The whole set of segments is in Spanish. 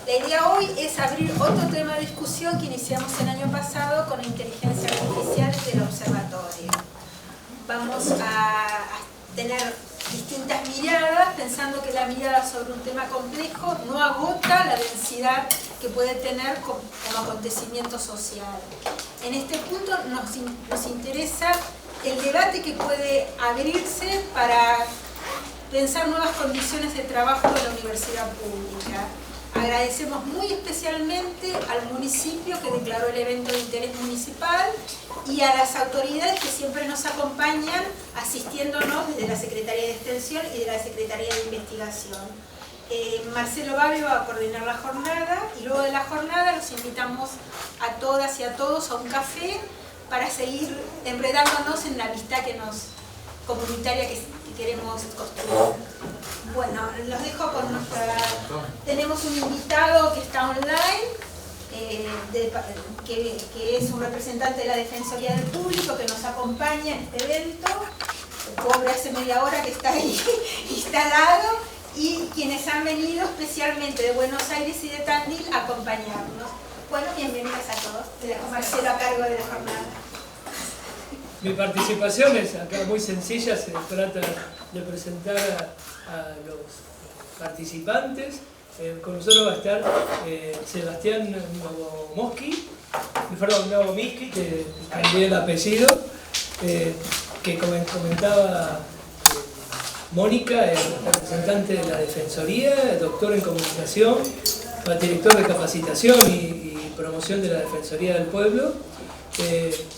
La idea hoy es abrir otro tema de discusión que iniciamos el año pasado con la inteligencia artificial del observatorio. Vamos a tener distintas miradas, pensando que la mirada sobre un tema complejo no agota la densidad que puede tener como acontecimiento social. En este punto nos interesa el debate que puede abrirse para pensar nuevas condiciones de trabajo de la universidad pública. Agradecemos muy especialmente al municipio que declaró el evento de interés municipal y a las autoridades que siempre nos acompañan asistiéndonos desde la Secretaría de Extensión y de la Secretaría de Investigación. Marcelo Babio va a coordinar la jornada y luego de la jornada los invitamos a todas y a todos a un café para seguir enredándonos en la amistad comunitaria que queremos construir. Bueno, los dejo con nuestra... Tenemos un invitado que está online, que es un representante de la Defensoría del Público que nos acompaña en este evento. El pobre hace media hora que está ahí instalado, y quienes han venido especialmente de Buenos Aires y de Tandil a acompañarnos. Bueno, bienvenidos a todos. Te dejo Marcelo a cargo de la jornada. Mi participación es acá muy sencilla, se trata de presentar a los participantes. Con nosotros va a estar Sebastián Novomiski, que cambié el apellido, que comentaba Mónica, el representante de la Defensoría, doctor en Comunicación, director de Capacitación y Promoción de la Defensoría del Pueblo,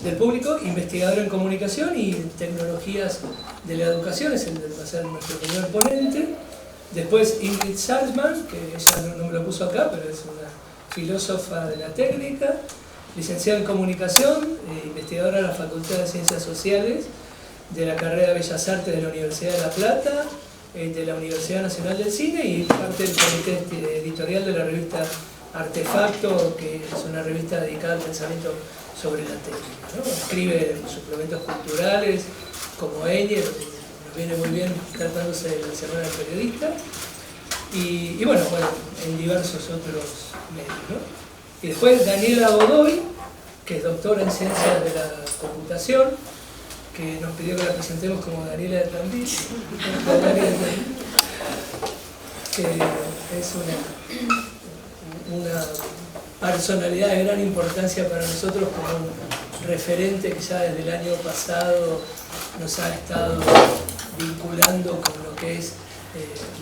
del Público, investigador en Comunicación y Tecnologías de la Educación, va a ser nuestro primer ponente. Después Ingrid Salzman, que ella no me lo puso acá, pero es una filósofa de la técnica, licenciada en Comunicación, investigadora de la Facultad de Ciencias Sociales, de la carrera de Bellas Artes de la Universidad de La Plata, de la Universidad Nacional del Cine y parte del comité editorial de la revista Artefacto, que es una revista dedicada al pensamiento sobre la técnica, ¿no? Escribe suplementos culturales como ella, nos viene muy bien tratándose de la semana del periodista, y bueno, en diversos otros medios, ¿no? Y después Daniela Godoy, que es doctora en Ciencias de la Computación, que nos pidió que la presentemos como Daniela de Tandil, que es una personalidad de gran importancia para nosotros, como un referente que ya desde el año pasado nos ha estado vinculando con lo que es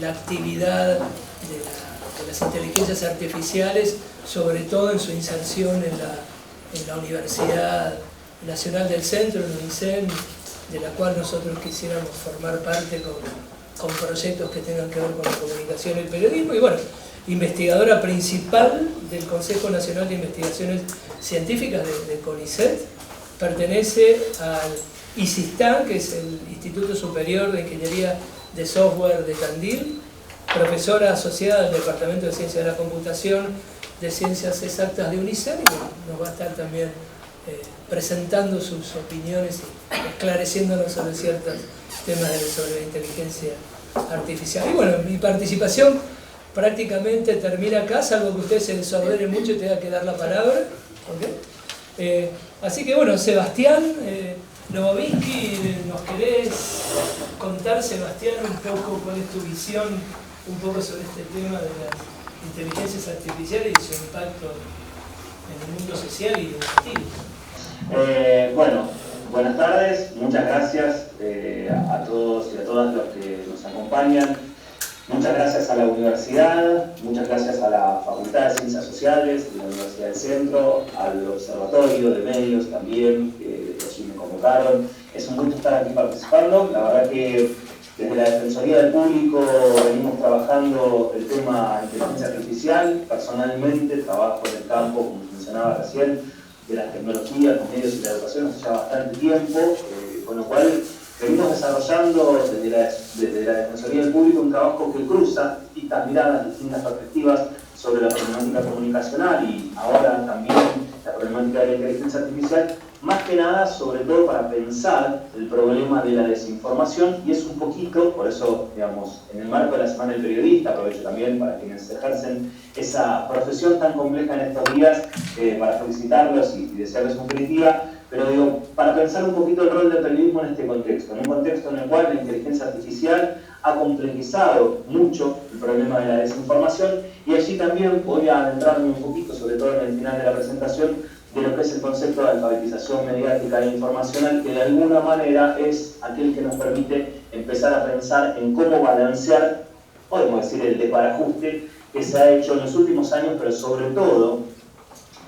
la actividad de las inteligencias artificiales, sobre todo en su inserción en la Universidad Nacional del Centro, en UNICEN, de la cual nosotros quisiéramos formar parte con proyectos que tengan que ver con la comunicación y el periodismo. Y bueno, investigadora principal del Consejo Nacional de Investigaciones Científicas de CONICET, pertenece al ISISTAN, que es el Instituto Superior de Ingeniería de Software de Tandil, profesora asociada del Departamento de Ciencias de la Computación de Ciencias Exactas de UNICEF, y nos va a estar también presentando sus opiniones y esclareciéndonos sobre ciertos temas sobre la inteligencia artificial. Y bueno, mi participación prácticamente termina acá, salvo que usted se desordene mucho y tenga que dar la palabra. ¿Okay? Así que bueno, Sebastián Novomiski, ¿nos querés contar, Sebastián, un poco cuál es tu visión un poco sobre este tema de las inteligencias artificiales y su impacto en el mundo social y educativo? Bueno, buenas tardes, muchas gracias a todos y a todas los que nos acompañan. Muchas gracias a la universidad, muchas gracias a la Facultad de Ciencias Sociales de la Universidad del Centro, al Observatorio de Medios también, que allí me convocaron. Es un gusto estar aquí participando. La verdad que desde la Defensoría del Público venimos trabajando el tema inteligencia artificial. Personalmente trabajo en el campo, como mencionaba recién, de las tecnologías, los medios y la educación hace ya bastante tiempo, con lo cual venimos desarrollando desde la Defensoría del Público un trabajo que cruza distintas miradas, distintas perspectivas sobre la problemática comunicacional y ahora también la problemática de la inteligencia artificial más que nada, sobre todo para pensar el problema de la desinformación, y es un poquito, por eso, digamos, en el marco de la Semana del Periodista, aprovecho también para quienes ejercen esa profesión tan compleja en estos días, para felicitarlos y desearles un feliz día, pero digo, para pensar un poquito el rol del periodismo en este contexto, en un contexto en el cual la inteligencia artificial ha complejizado mucho el problema de la desinformación, y allí también voy a adentrarme un poquito, sobre todo en el final de la presentación, de lo que es el concepto de alfabetización mediática e informacional, que de alguna manera es aquel que nos permite empezar a pensar en cómo balancear, podemos decir, el desbarajuste que se ha hecho en los últimos años, pero sobre todo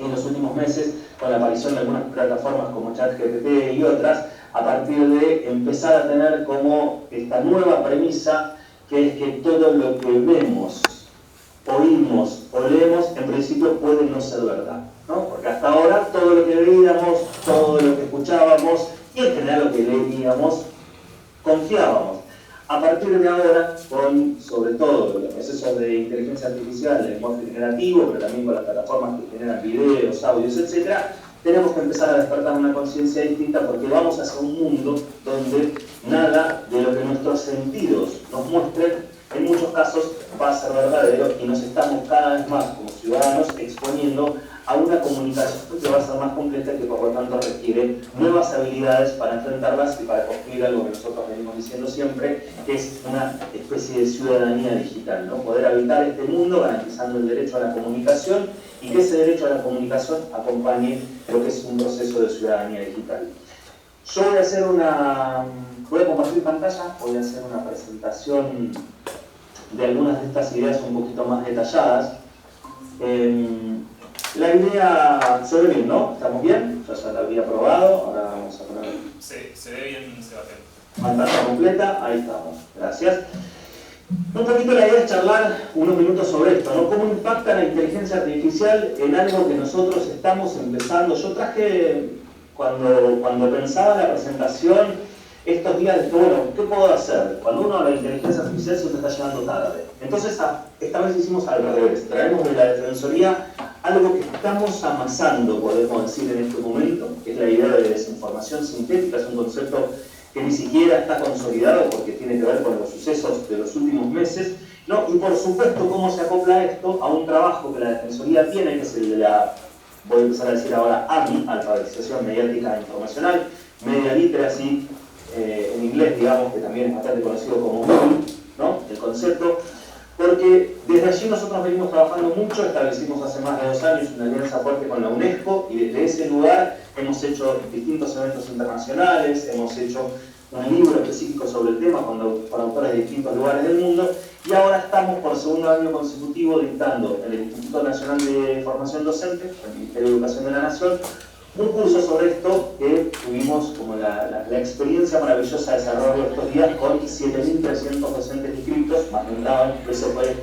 en los últimos meses, con la aparición de algunas plataformas como ChatGPT y otras, a partir de empezar a tener como esta nueva premisa, que es que todo lo que vemos, oímos o leemos, en principio puede no ser verdad, ¿no? Porque hasta ahora todo lo que veíamos, todo lo que escuchábamos y en general lo que leíamos, confiábamos. A partir de ahora, con sobre todo los procesos de inteligencia artificial, el lenguaje generativo, pero también con las plataformas que generan videos, audios, etc., tenemos que empezar a despertar una conciencia distinta, porque vamos hacia un mundo donde nada de lo que nuestros sentidos nos muestren, en muchos casos va a ser verdadero, y nos estamos cada vez más como ciudadanos exponiendo a una comunicación que va a ser más compleja y que por lo tanto requiere nuevas habilidades para enfrentarlas y para construir algo que nosotros venimos diciendo siempre, que es una especie de ciudadanía digital, ¿no? Poder habitar este mundo garantizando el derecho a la comunicación, y que ese derecho a la comunicación acompañe lo que es un proceso de ciudadanía digital. Yo voy a compartir pantalla, voy a hacer una presentación de algunas de estas ideas un poquito más detalladas. La idea se ve bien, ¿no? ¿Estamos bien? Yo ya la había probado, ahora vamos a poner... Se ve bien, Sebastián. Pantalla completa, ahí estamos, gracias. Un poquito la idea es charlar unos minutos sobre esto, ¿no? ¿Cómo impacta la inteligencia artificial en algo que nosotros estamos empezando? Yo traje, cuando pensaba en la presentación, estos días de, bueno, ¿qué puedo hacer? Cuando uno habla de inteligencia artificial siempre está llegando tarde. Entonces, esta vez hicimos al revés. Traemos de la Defensoría algo que estamos amasando, podemos decir, en este momento, que es la idea de desinformación sintética. Es un concepto que ni siquiera está consolidado porque tiene que ver con los sucesos de los últimos meses, ¿no? Y por supuesto, cómo se acopla esto a un trabajo que la Defensoría tiene, que es el de la, voy a empezar a decir ahora, AMI, Alfabetización Mediática e Informacional, Media Literacy, en inglés, digamos, que también es bastante conocido como MOOC, ¿no? El concepto, porque desde allí nosotros venimos trabajando mucho, establecimos hace más de 2 años una alianza fuerte con la UNESCO, y desde ese lugar hemos hecho distintos eventos internacionales, hemos hecho un libro específico sobre el tema con autores de distintos lugares del mundo, y ahora estamos por 2.º año consecutivo dictando en el Instituto Nacional de Formación Docente, el Ministerio de Educación de la Nación, un curso sobre esto que tuvimos como la experiencia maravillosa de desarrollo estos días con 7.300 docentes inscritos, más de un lado, eso fue,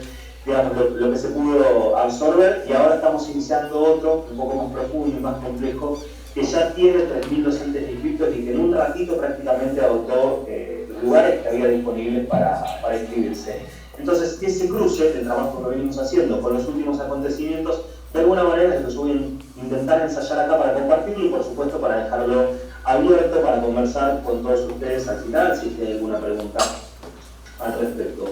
digamos, lo que se pudo absorber, y ahora estamos iniciando otro, un poco más profundo y más complejo, que ya tiene 3.000 docentes inscritos y que en un ratito prácticamente agotó los lugares que había disponibles para inscribirse. Entonces, ese cruce del trabajo que venimos haciendo con los últimos acontecimientos, de alguna manera es lo que yo voy a intentar ensayar acá para compartirlo, y por supuesto para dejarlo abierto para conversar con todos ustedes al final, si hay alguna pregunta al respecto.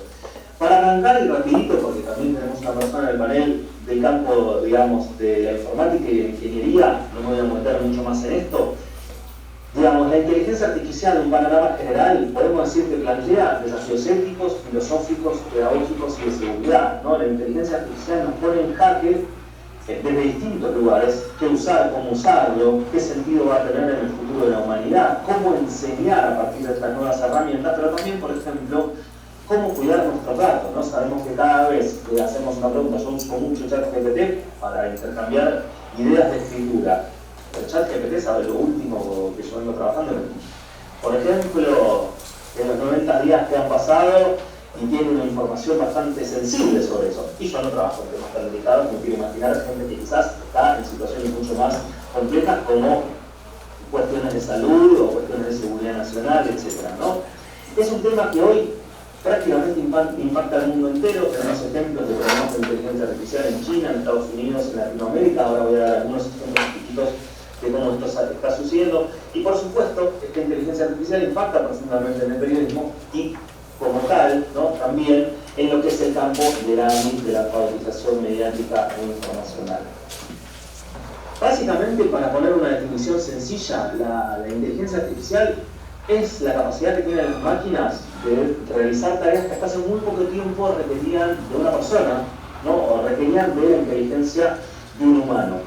Para arrancar y rapidito, porque también tenemos una persona en el panel del campo, digamos, de la informática y de la ingeniería, no me voy a meter mucho más en esto. Digamos, la inteligencia artificial en un panorama general, podemos decir que plantea desafíos éticos, filosóficos, pedagógicos y de seguridad, ¿no? La inteligencia artificial nos pone en jaque desde distintos lugares, qué usar, cómo usarlo, qué sentido va a tener en el futuro de la humanidad, cómo enseñar a partir de estas nuevas herramientas, pero también, por ejemplo, cómo cuidar nuestros datos, ¿no? Sabemos que cada vez que hacemos una pregunta, yo uso mucho ChatGPT para intercambiar ideas de escritura. El ChatGPT sabe lo último que yo vengo trabajando. Por ejemplo, en los 90 días que han pasado, y tiene una información bastante sensible sobre eso. Y yo no trabajo en temas tan delicados, me quiero imaginar gente que quizás está en situaciones mucho más complejas, como cuestiones de salud o cuestiones de seguridad nacional, etc., ¿no? Es un tema que hoy prácticamente impacta al mundo entero. Tenemos ejemplos de problemas de inteligencia artificial en China, en Estados Unidos, en Latinoamérica. Ahora voy a dar algunos ejemplos chiquitos de cómo esto está sucediendo. Y por supuesto, esta inteligencia artificial impacta profundamente en el periodismo y, como tal, ¿no?, también en lo que es el campo de la alfabetización mediática e informacional. Básicamente, para poner una definición sencilla, la inteligencia artificial es la capacidad que tienen las máquinas de realizar tareas que hasta hace muy poco tiempo requerían de una persona, ¿no?, o requerían de la inteligencia de un humano.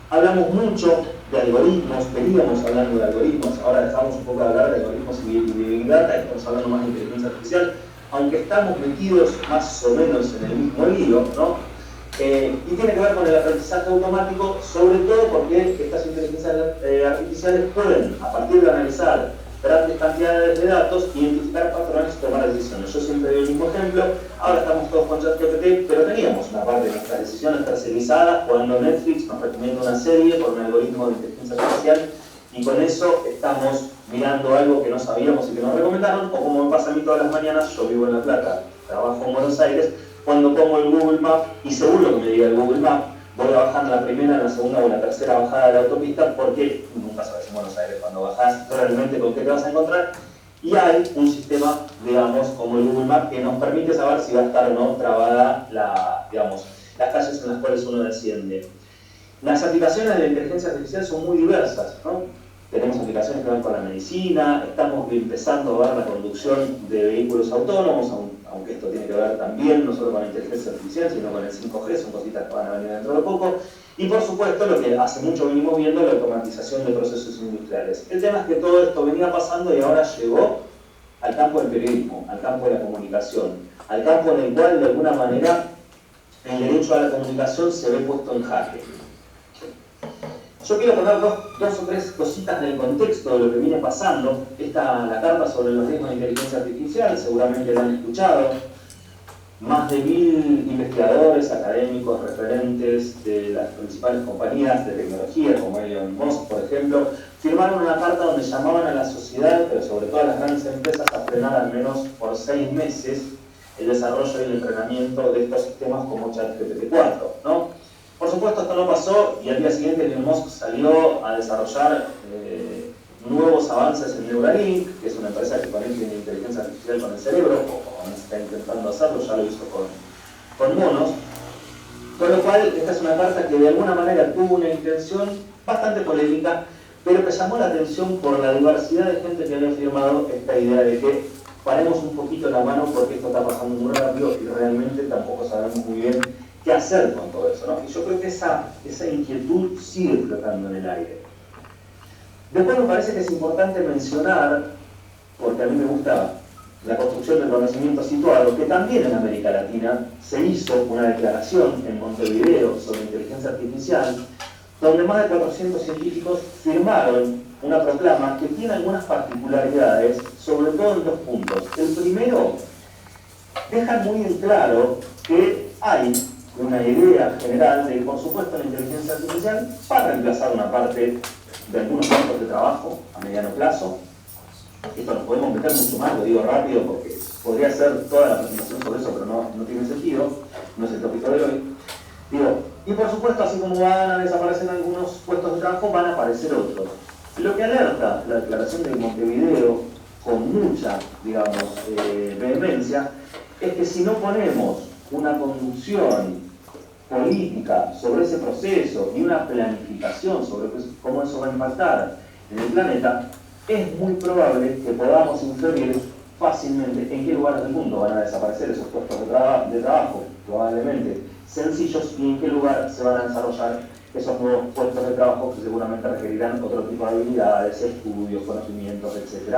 Hablamos mucho de algoritmos, veníamos hablando de algoritmos, ahora dejamos un poco de hablar de algoritmos y de Big Data, y estamos hablando más de inteligencia artificial, aunque estamos metidos más o menos en el mismo lío, ¿no? Y tiene que ver con el aprendizaje automático, sobre todo porque estas inteligencias artificiales pueden, a partir de analizar grandes cantidades de datos, identificar patrones y tomar decisiones. Yo siempre doy el mismo ejemplo, ahora estamos todos con ChatGPT, pero teníamos una parte de nuestras decisiones tercerizadas cuando Netflix nos recomienda una serie por un algoritmo de inteligencia artificial, y con eso estamos mirando algo que no sabíamos y que nos recomendaron, o como me pasa a mí todas las mañanas, yo vivo en La Plata, trabajo en Buenos Aires, cuando pongo el Google Map, y seguro que me diga el Google Map, voy bajando la primera, la segunda o la tercera bajada de la autopista, porque nunca sabes en Buenos Aires cuando bajás realmente con qué te vas a encontrar, y hay un sistema, digamos, como el Google Map, que nos permite saber si va a estar o no trabada las calles en las cuales uno desciende. Las aplicaciones de la inteligencia artificial son muy diversas, ¿no? Tenemos aplicaciones que van con la medicina, estamos empezando a ver la conducción de vehículos autónomos, aunque esto tiene que ver también no solo con la inteligencia artificial, sino con el 5G, son cositas que van a venir dentro de poco. Y por supuesto, lo que hace mucho venimos viendo, la automatización de procesos industriales. El tema es que todo esto venía pasando y ahora llegó al campo del periodismo, al campo de la comunicación, al campo en el cual, de alguna manera, el derecho a la comunicación se ve puesto en jaque. Yo quiero poner dos o tres cositas del contexto de lo que viene pasando. La carta sobre los riesgos de inteligencia artificial, seguramente la han escuchado. Más de 1000 investigadores, académicos, referentes de las principales compañías de tecnología, como Elon Musk, por ejemplo, firmaron una carta donde llamaban a la sociedad, pero sobre todo a las grandes empresas, a frenar al menos por 6 meses el desarrollo y el entrenamiento de estos sistemas como ChatGPT-4, ¿no? Por supuesto, esto no pasó, y al día siguiente Elon Musk salió a desarrollar nuevos avances en Neuralink, que es una empresa que conecta la inteligencia artificial con el cerebro, o está intentando hacerlo, ya lo hizo con monos. Con lo cual, esta es una carta que de alguna manera tuvo una intención bastante polémica, pero que llamó la atención por la diversidad de gente que había firmado esta idea de que paremos un poquito la mano porque esto está pasando muy rápido y realmente tampoco sabemos muy bien qué hacer con todo eso, ¿no? Y yo creo que esa inquietud sigue flotando en el aire. Después me parece que es importante mencionar, porque a mí me gusta la construcción del conocimiento situado, que también en América Latina se hizo una declaración en Montevideo sobre inteligencia artificial, donde más de 400 científicos firmaron una proclama que tiene algunas particularidades, sobre todo en 2 puntos. El primero, deja muy en claro que hay una idea general de que, por supuesto, la inteligencia artificial va a reemplazar una parte de algunos puestos de trabajo a mediano plazo. Esto nos podemos meter mucho más, lo digo rápido porque podría ser toda la presentación sobre eso, pero no tiene sentido, no es el tópico de hoy. Y por supuesto, así como van a desaparecer algunos puestos de trabajo, van a aparecer otros. Lo que alerta la declaración de Montevideo con mucha, vehemencia, es que si no ponemos una conducción política sobre ese proceso y una planificación sobre cómo eso va a impactar en el planeta, es muy probable que podamos inferir fácilmente en qué lugares del mundo van a desaparecer esos puestos de trabajo, probablemente sencillos, y en qué lugar se van a desarrollar esos nuevos puestos de trabajo que seguramente requerirán otro tipo de habilidades, estudios, conocimientos, etc.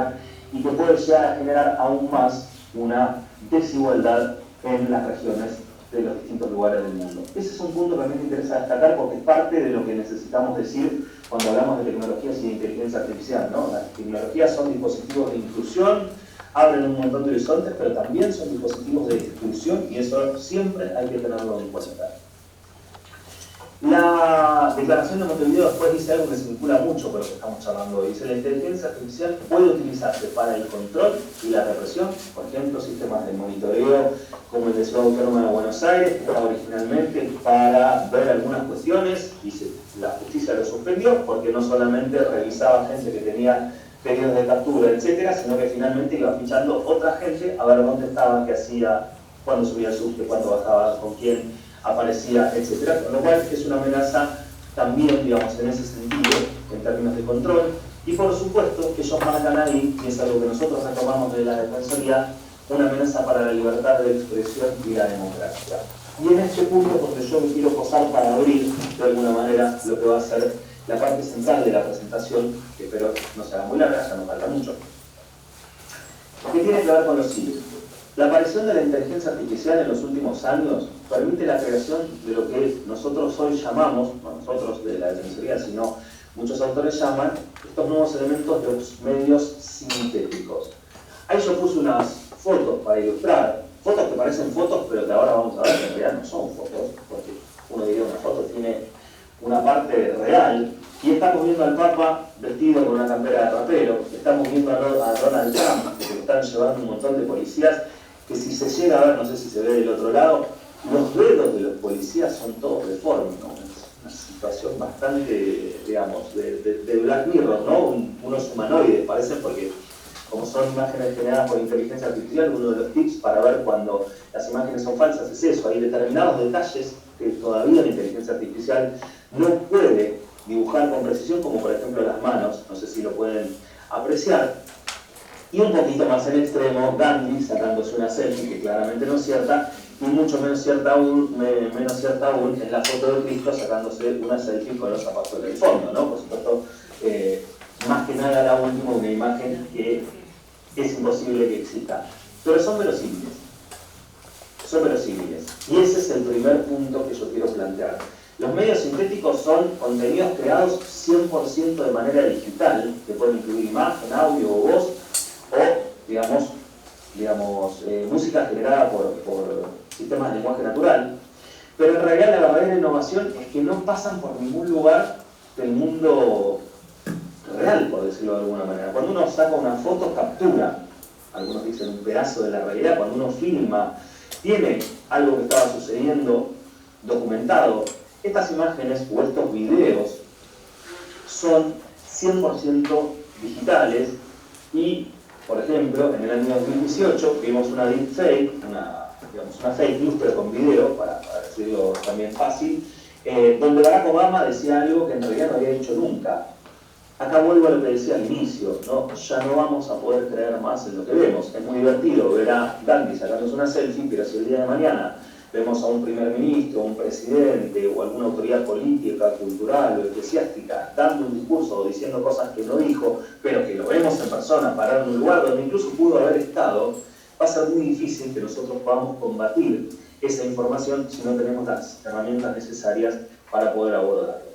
Y que puede llegar a generar aún más una desigualdad en las regiones de los distintos lugares del mundo. Ese es un punto que a mí me interesa destacar porque es parte de lo que necesitamos decir cuando hablamos de tecnologías y de inteligencia artificial, ¿no? Las tecnologías son dispositivos de inclusión, abren un montón de horizontes, pero también son dispositivos de exclusión, y eso siempre hay que tenerlo en cuenta. la declaración de Montevideo después dice algo que se vincula mucho con lo que estamos charlando hoy. Dice: la inteligencia artificial puede utilizarse para el control y la represión, por ejemplo, sistemas de monitoreo como el de Ciudad Autónoma de Buenos Aires, que estaba originalmente para ver algunas cuestiones, y la justicia lo suspendió porque no solamente revisaba gente que tenía pedidos de captura, etcétera, sino que finalmente iba fichando otra gente a ver dónde estaba, qué hacía, cuándo subía el subte, cuándo bajaba, con quién aparecía, etcétera. Con lo cual es una amenaza también, digamos, en ese sentido, en términos de control. Y por supuesto que ellos marcan ahí, y es algo que nosotros retomamos de la Defensoría, una amenaza para la libertad de expresión y la democracia. Y en este punto, porque yo me quiero posar para abrir de alguna manera lo que va a ser la parte central de la presentación, que espero no sea muy larga, ya nos falta mucho, que tiene que ver con lo siguiente. La aparición de la inteligencia artificial en los últimos años permite la creación de lo que nosotros hoy llamamos, no nosotros de la Defensoría, sino muchos autores llaman, estos nuevos elementos de los medios sintéticos. Ahí yo puse unas fotos para ilustrar, fotos que parecen fotos, pero que ahora vamos a ver que en realidad no son fotos, porque uno diría una foto tiene una parte real, y estamos viendo al Papa vestido con una campera de rapero, estamos viendo a Donald Trump, que lo están llevando un montón de policías, que si se llega a ver, no sé si se ve del otro lado, los dedos de los policías son todos deformes, ¿no? Es una situación bastante, digamos, de Black Mirror, ¿no? Unos humanoides parecen, porque como son imágenes generadas por inteligencia artificial, uno de los tips para ver cuando las imágenes son falsas es eso: hay determinados detalles que todavía la inteligencia artificial no puede dibujar con precisión, como por ejemplo las manos, no sé si lo pueden apreciar. Y un poquito más en extremo, Gandhi sacándose una selfie que claramente no es cierta, y mucho menos cierta aún en la foto de Cristo sacándose una selfie con los zapatos del fondo, ¿no? Por supuesto, más que nada la última, una imagen que es imposible que exista. Pero son verosímiles. Son verosímiles. Y ese es el primer punto que yo quiero plantear. Los medios sintéticos son contenidos creados 100% de manera digital, que pueden incluir imagen, audio o voz, o, digamos, música generada por sistemas de lenguaje natural. Pero en realidad la verdadera innovación es que no pasan por ningún lugar del mundo real, por decirlo de alguna manera. Cuando uno saca una foto, captura, algunos dicen un pedazo de la realidad. Cuando uno filma, tiene algo que estaba sucediendo documentado. Estas imágenes o estos videos son 100% digitales y, por ejemplo, en el año 2018 vimos una deepfake, una fake news pero con video, para decirlo también fácil, donde Barack Obama decía algo que en realidad no había dicho nunca. Acá vuelvo a lo que decía al inicio, ¿no? Ya no vamos a poder creer más en lo que vemos. Es muy divertido ver a Gandhi sacándose una selfie, pero si el día de mañana vemos a un primer ministro, un presidente o alguna autoridad política, cultural o eclesiástica dando un discurso o diciendo cosas que no dijo, pero que lo vemos en persona parado en un lugar donde incluso pudo haber estado, va a ser muy difícil que nosotros podamos combatir esa información si no tenemos las herramientas necesarias para poder abordarlo.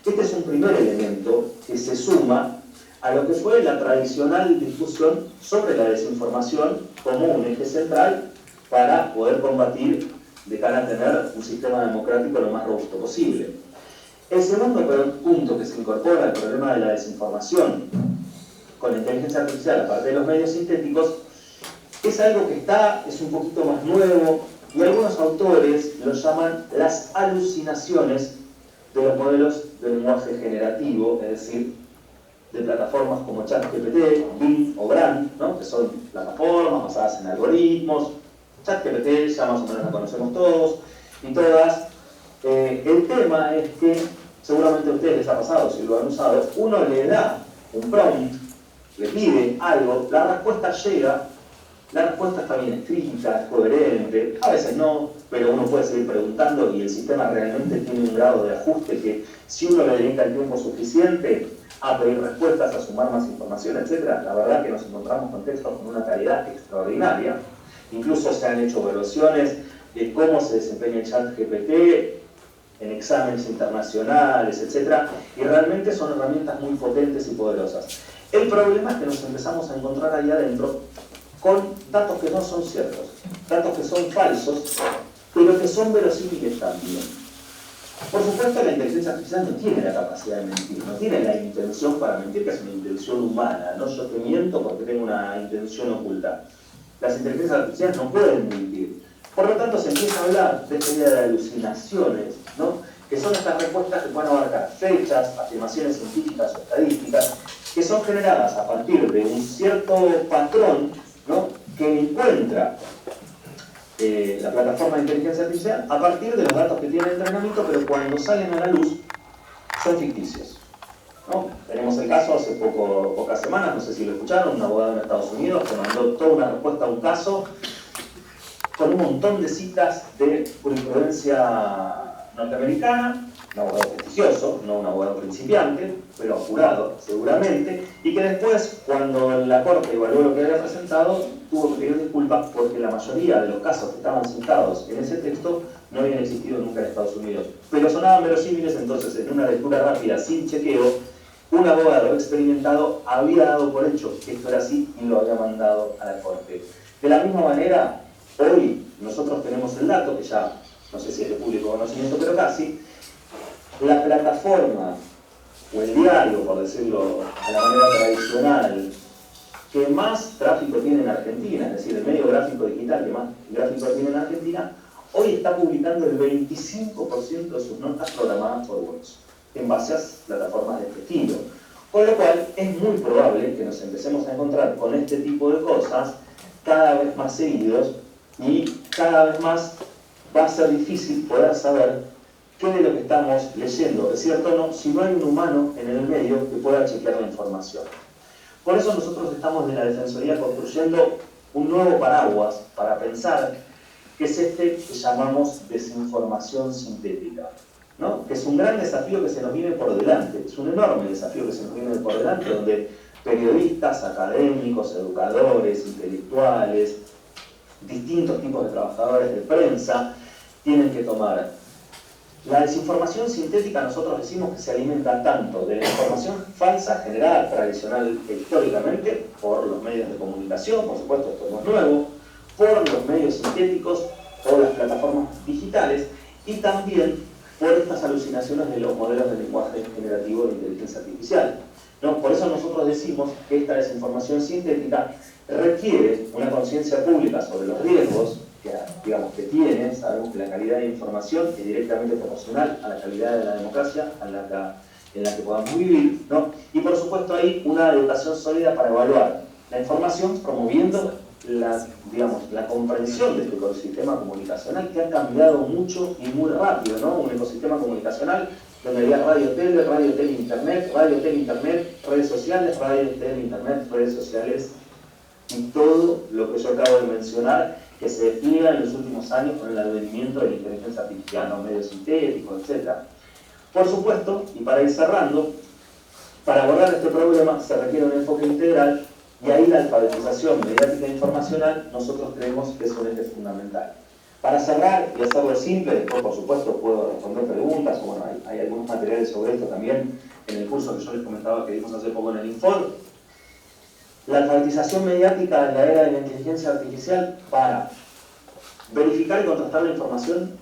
Este es un primer elemento que se suma a lo que fue la tradicional discusión sobre la desinformación como un eje central para poder combatir de cara a tener un sistema democrático lo más robusto posible. El segundo punto que se incorpora al problema de la desinformación con la inteligencia artificial a partir de los medios sintéticos es algo que es un poquito más nuevo, y algunos autores lo llaman las alucinaciones de los modelos de lenguaje generativo, es decir, de plataformas como ChatGPT, Bing o Brand, ¿no? Que son plataformas basadas en algoritmos. ChatGPT ya más o menos la conocemos todos y todas. El tema es que, seguramente a ustedes les ha pasado, si lo han usado, uno le da un prompt, le pide algo, la respuesta llega, la respuesta está bien escrita, es coherente, a veces no, pero uno puede seguir preguntando y el sistema realmente tiene un grado de ajuste que, si uno le dedica el tiempo suficiente a pedir respuestas, a sumar más información, etc., la verdad que nos encontramos con textos con una calidad extraordinaria. Incluso se han hecho evaluaciones de cómo se desempeña el ChatGPT en exámenes internacionales, etc. Y realmente son herramientas muy potentes y poderosas. El problema es que nos empezamos a encontrar ahí adentro con datos que no son ciertos, datos que son falsos, pero que son verosímiles también. Por supuesto, la inteligencia artificial no tiene la capacidad de mentir, no tiene la intención para mentir, que es una intención humana, ¿no? Yo te miento porque tengo una intención oculta. Las inteligencias artificiales no pueden mentir. Por lo tanto, se empieza a hablar de esta idea de alucinaciones, ¿no? Que son estas respuestas que pueden abarcar fechas, afirmaciones científicas o estadísticas, que son generadas a partir de un cierto patrón, ¿no? Que encuentra la plataforma de inteligencia artificial a partir de los datos que tiene el entrenamiento, pero cuando salen a la luz son ficticios, ¿no? Tenemos el caso hace pocas semanas, no sé si lo escucharon, un abogado en Estados Unidos que mandó toda una respuesta a un caso con un montón de citas de jurisprudencia norteamericana, un abogado prestigioso, no un abogado principiante, pero jurado seguramente, y que después, cuando la corte evaluó lo que había presentado, tuvo que pedir disculpas porque la mayoría de los casos que estaban citados en ese texto no habían existido nunca en Estados Unidos. Pero sonaban verosímiles, entonces en una lectura rápida, sin chequeo, un abogado experimentado había dado por hecho que esto era así y lo había mandado a la corte. De la misma manera, hoy nosotros tenemos el dato, que ya no sé si es de público conocimiento, pero casi, la plataforma o el diario, por decirlo de la manera tradicional, que más tráfico tiene en Argentina, es decir, el medio gráfico digital que más tráfico tiene en Argentina, hoy está publicando el 25% de sus notas programadas por bots, en base a plataformas de este estilo. Con lo cual, es muy probable que nos empecemos a encontrar con este tipo de cosas cada vez más seguidos y cada vez más va a ser difícil poder saber qué de lo que estamos leyendo es cierto o no si no hay un humano en el medio que pueda chequear la información. Por eso nosotros estamos en la Defensoría construyendo un nuevo paraguas para pensar que es este que llamamos desinformación sintética, ¿no? Que es un gran desafío que se nos viene por delante, es un enorme desafío que se nos viene por delante, donde periodistas, académicos, educadores, intelectuales, distintos tipos de trabajadores de prensa tienen que tomar. La desinformación sintética, nosotros decimos que se alimenta tanto de la información falsa generada tradicional e históricamente por los medios de comunicación, por supuesto esto no es nuevo, por los medios sintéticos, por las plataformas digitales y también por estas alucinaciones de los modelos de lenguaje generativo de inteligencia artificial, ¿no? Por eso nosotros decimos que esta desinformación sintética requiere una conciencia pública sobre los riesgos que tiene. Sabemos que la calidad de información es directamente proporcional a la calidad de la democracia en la que podamos vivir, ¿no? Y por supuesto hay una educación sólida para evaluar la información, promoviendo la comprensión de este ecosistema comunicacional que ha cambiado mucho y muy rápido, ¿no? Un ecosistema comunicacional donde había radio, tele, internet, redes sociales, radio, tele, internet, redes sociales y todo lo que yo acabo de mencionar que se despliega en los últimos años con el advenimiento de la inteligencia artificial, los medios sintéticos, etc. Por supuesto, y para ir cerrando, para abordar este problema se requiere un enfoque integral y ahí la alfabetización mediática e informacional nosotros creemos que es un eje fundamental. Para cerrar y hacerlo simple, después por supuesto puedo responder preguntas, o bueno, hay algunos materiales sobre esto también en el curso que yo les comentaba que dimos hace poco en el Infor. La alfabetización mediática en la era de la inteligencia artificial para verificar y contrastar la información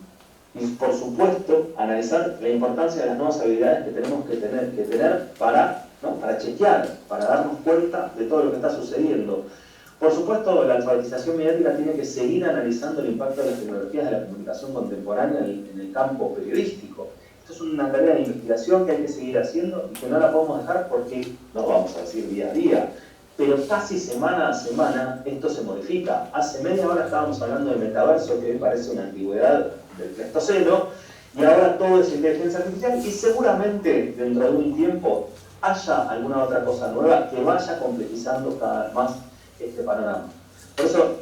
y, por supuesto, analizar la importancia de las nuevas habilidades que tenemos que tener para chequear, para darnos cuenta de todo lo que está sucediendo. Por supuesto, la alfabetización mediática tiene que seguir analizando el impacto de las tecnologías de la comunicación contemporánea en el campo periodístico. Esto es una tarea de investigación que hay que seguir haciendo y que no la podemos dejar porque, no vamos a decir día a día, pero casi semana a semana esto se modifica. Hace media hora estábamos hablando de metaverso, que hoy parece una antigüedad del Pleistoceno, y ahora todo es inteligencia artificial, y seguramente dentro de un tiempo haya alguna otra cosa nueva que vaya complejizando cada vez más este panorama. Por eso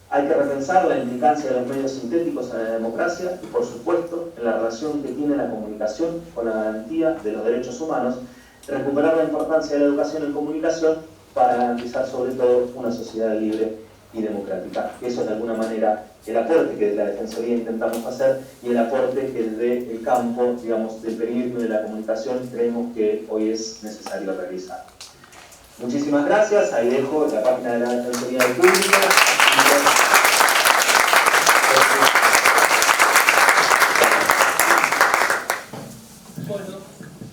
hay que repensar la implicancia de los medios sintéticos en la democracia y, por supuesto, en la relación que tiene la comunicación con la garantía de los derechos humanos, recuperar la importancia de la educación en comunicación para garantizar sobre todo una sociedad libre y democrática. Eso es de alguna manera el aporte que desde la Defensoría intentamos hacer y el aporte que desde el campo, digamos, del periodismo y de la comunicación creemos que hoy es necesario realizar. Muchísimas gracias, ahí dejo la página de la Defensoría del Público.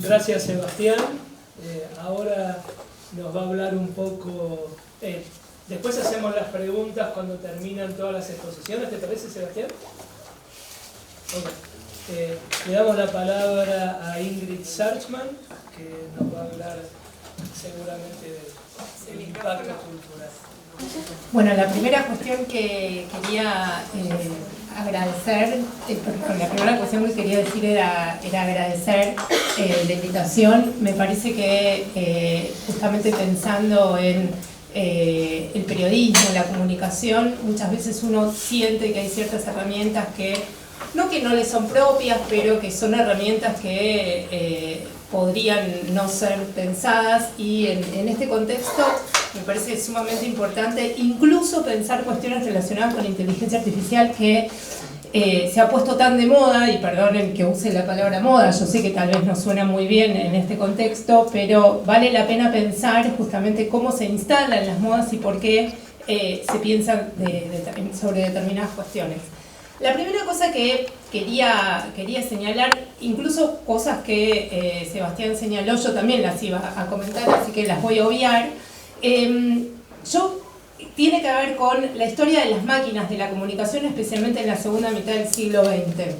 Gracias, Sebastián. Ahora nos va a hablar un poco... después hacemos las preguntas cuando terminan todas las exposiciones. ¿Te parece, Sebastián? Okay. Le damos la palabra a Ingrid Sarchman, que nos va a hablar seguramente del impacto cultural. Bueno, la primera cuestión que quería agradecer, la primera cuestión que quería decir era agradecer la invitación. Me parece que justamente pensando en el periodismo, la comunicación, muchas veces uno siente que hay ciertas herramientas que no le son propias, pero que son herramientas que podrían no ser pensadas, y en este contexto me parece sumamente importante incluso pensar cuestiones relacionadas con la inteligencia artificial que se ha puesto tan de moda, y perdonen que use la palabra moda, yo sé que tal vez no suena muy bien en este contexto, pero vale la pena pensar justamente cómo se instalan las modas y por qué se piensa sobre determinadas cuestiones. La primera cosa que quería señalar, incluso cosas que Sebastián señaló, yo también las iba a comentar, así que las voy a obviar. Tiene que ver con la historia de las máquinas de la comunicación, especialmente en la segunda mitad del siglo XX.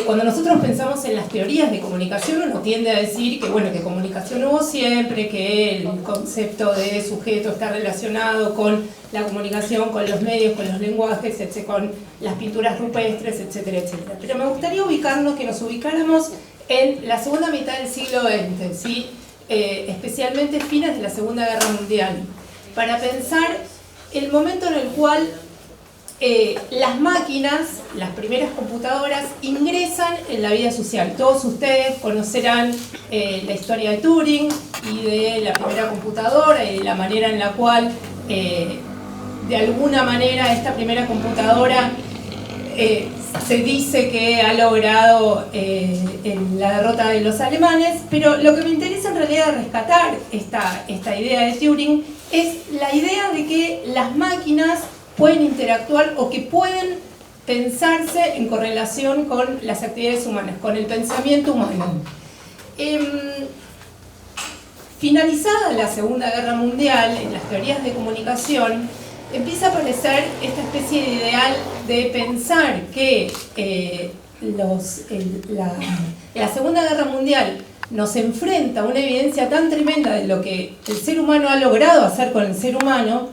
Cuando nosotros pensamos en las teorías de comunicación, uno tiende a decir que, bueno, que comunicación hubo siempre, que el concepto de sujeto está relacionado con la comunicación, con los medios, con los lenguajes, con las pinturas rupestres, etcétera, etcétera. Pero me gustaría que nos ubicáramos en la segunda mitad del siglo XX, ¿sí? Especialmente fines de la Segunda Guerra Mundial, para pensar el momento en el cual las máquinas, las primeras computadoras, ingresan en la vida social. Todos ustedes conocerán la historia de Turing y de la primera computadora y de la manera en la cual, de alguna manera, esta primera computadora se dice que ha logrado la derrota de los alemanes, pero lo que me interesa en realidad rescatar esta idea de Turing es la idea de que las máquinas pueden interactuar o que pueden pensarse en correlación con las actividades humanas, con el pensamiento humano. Finalizada la Segunda Guerra Mundial, en las teorías de comunicación, empieza a aparecer esta especie de ideal de pensar que la Segunda Guerra Mundial nos enfrenta a una evidencia tan tremenda de lo que el ser humano ha logrado hacer con el ser humano,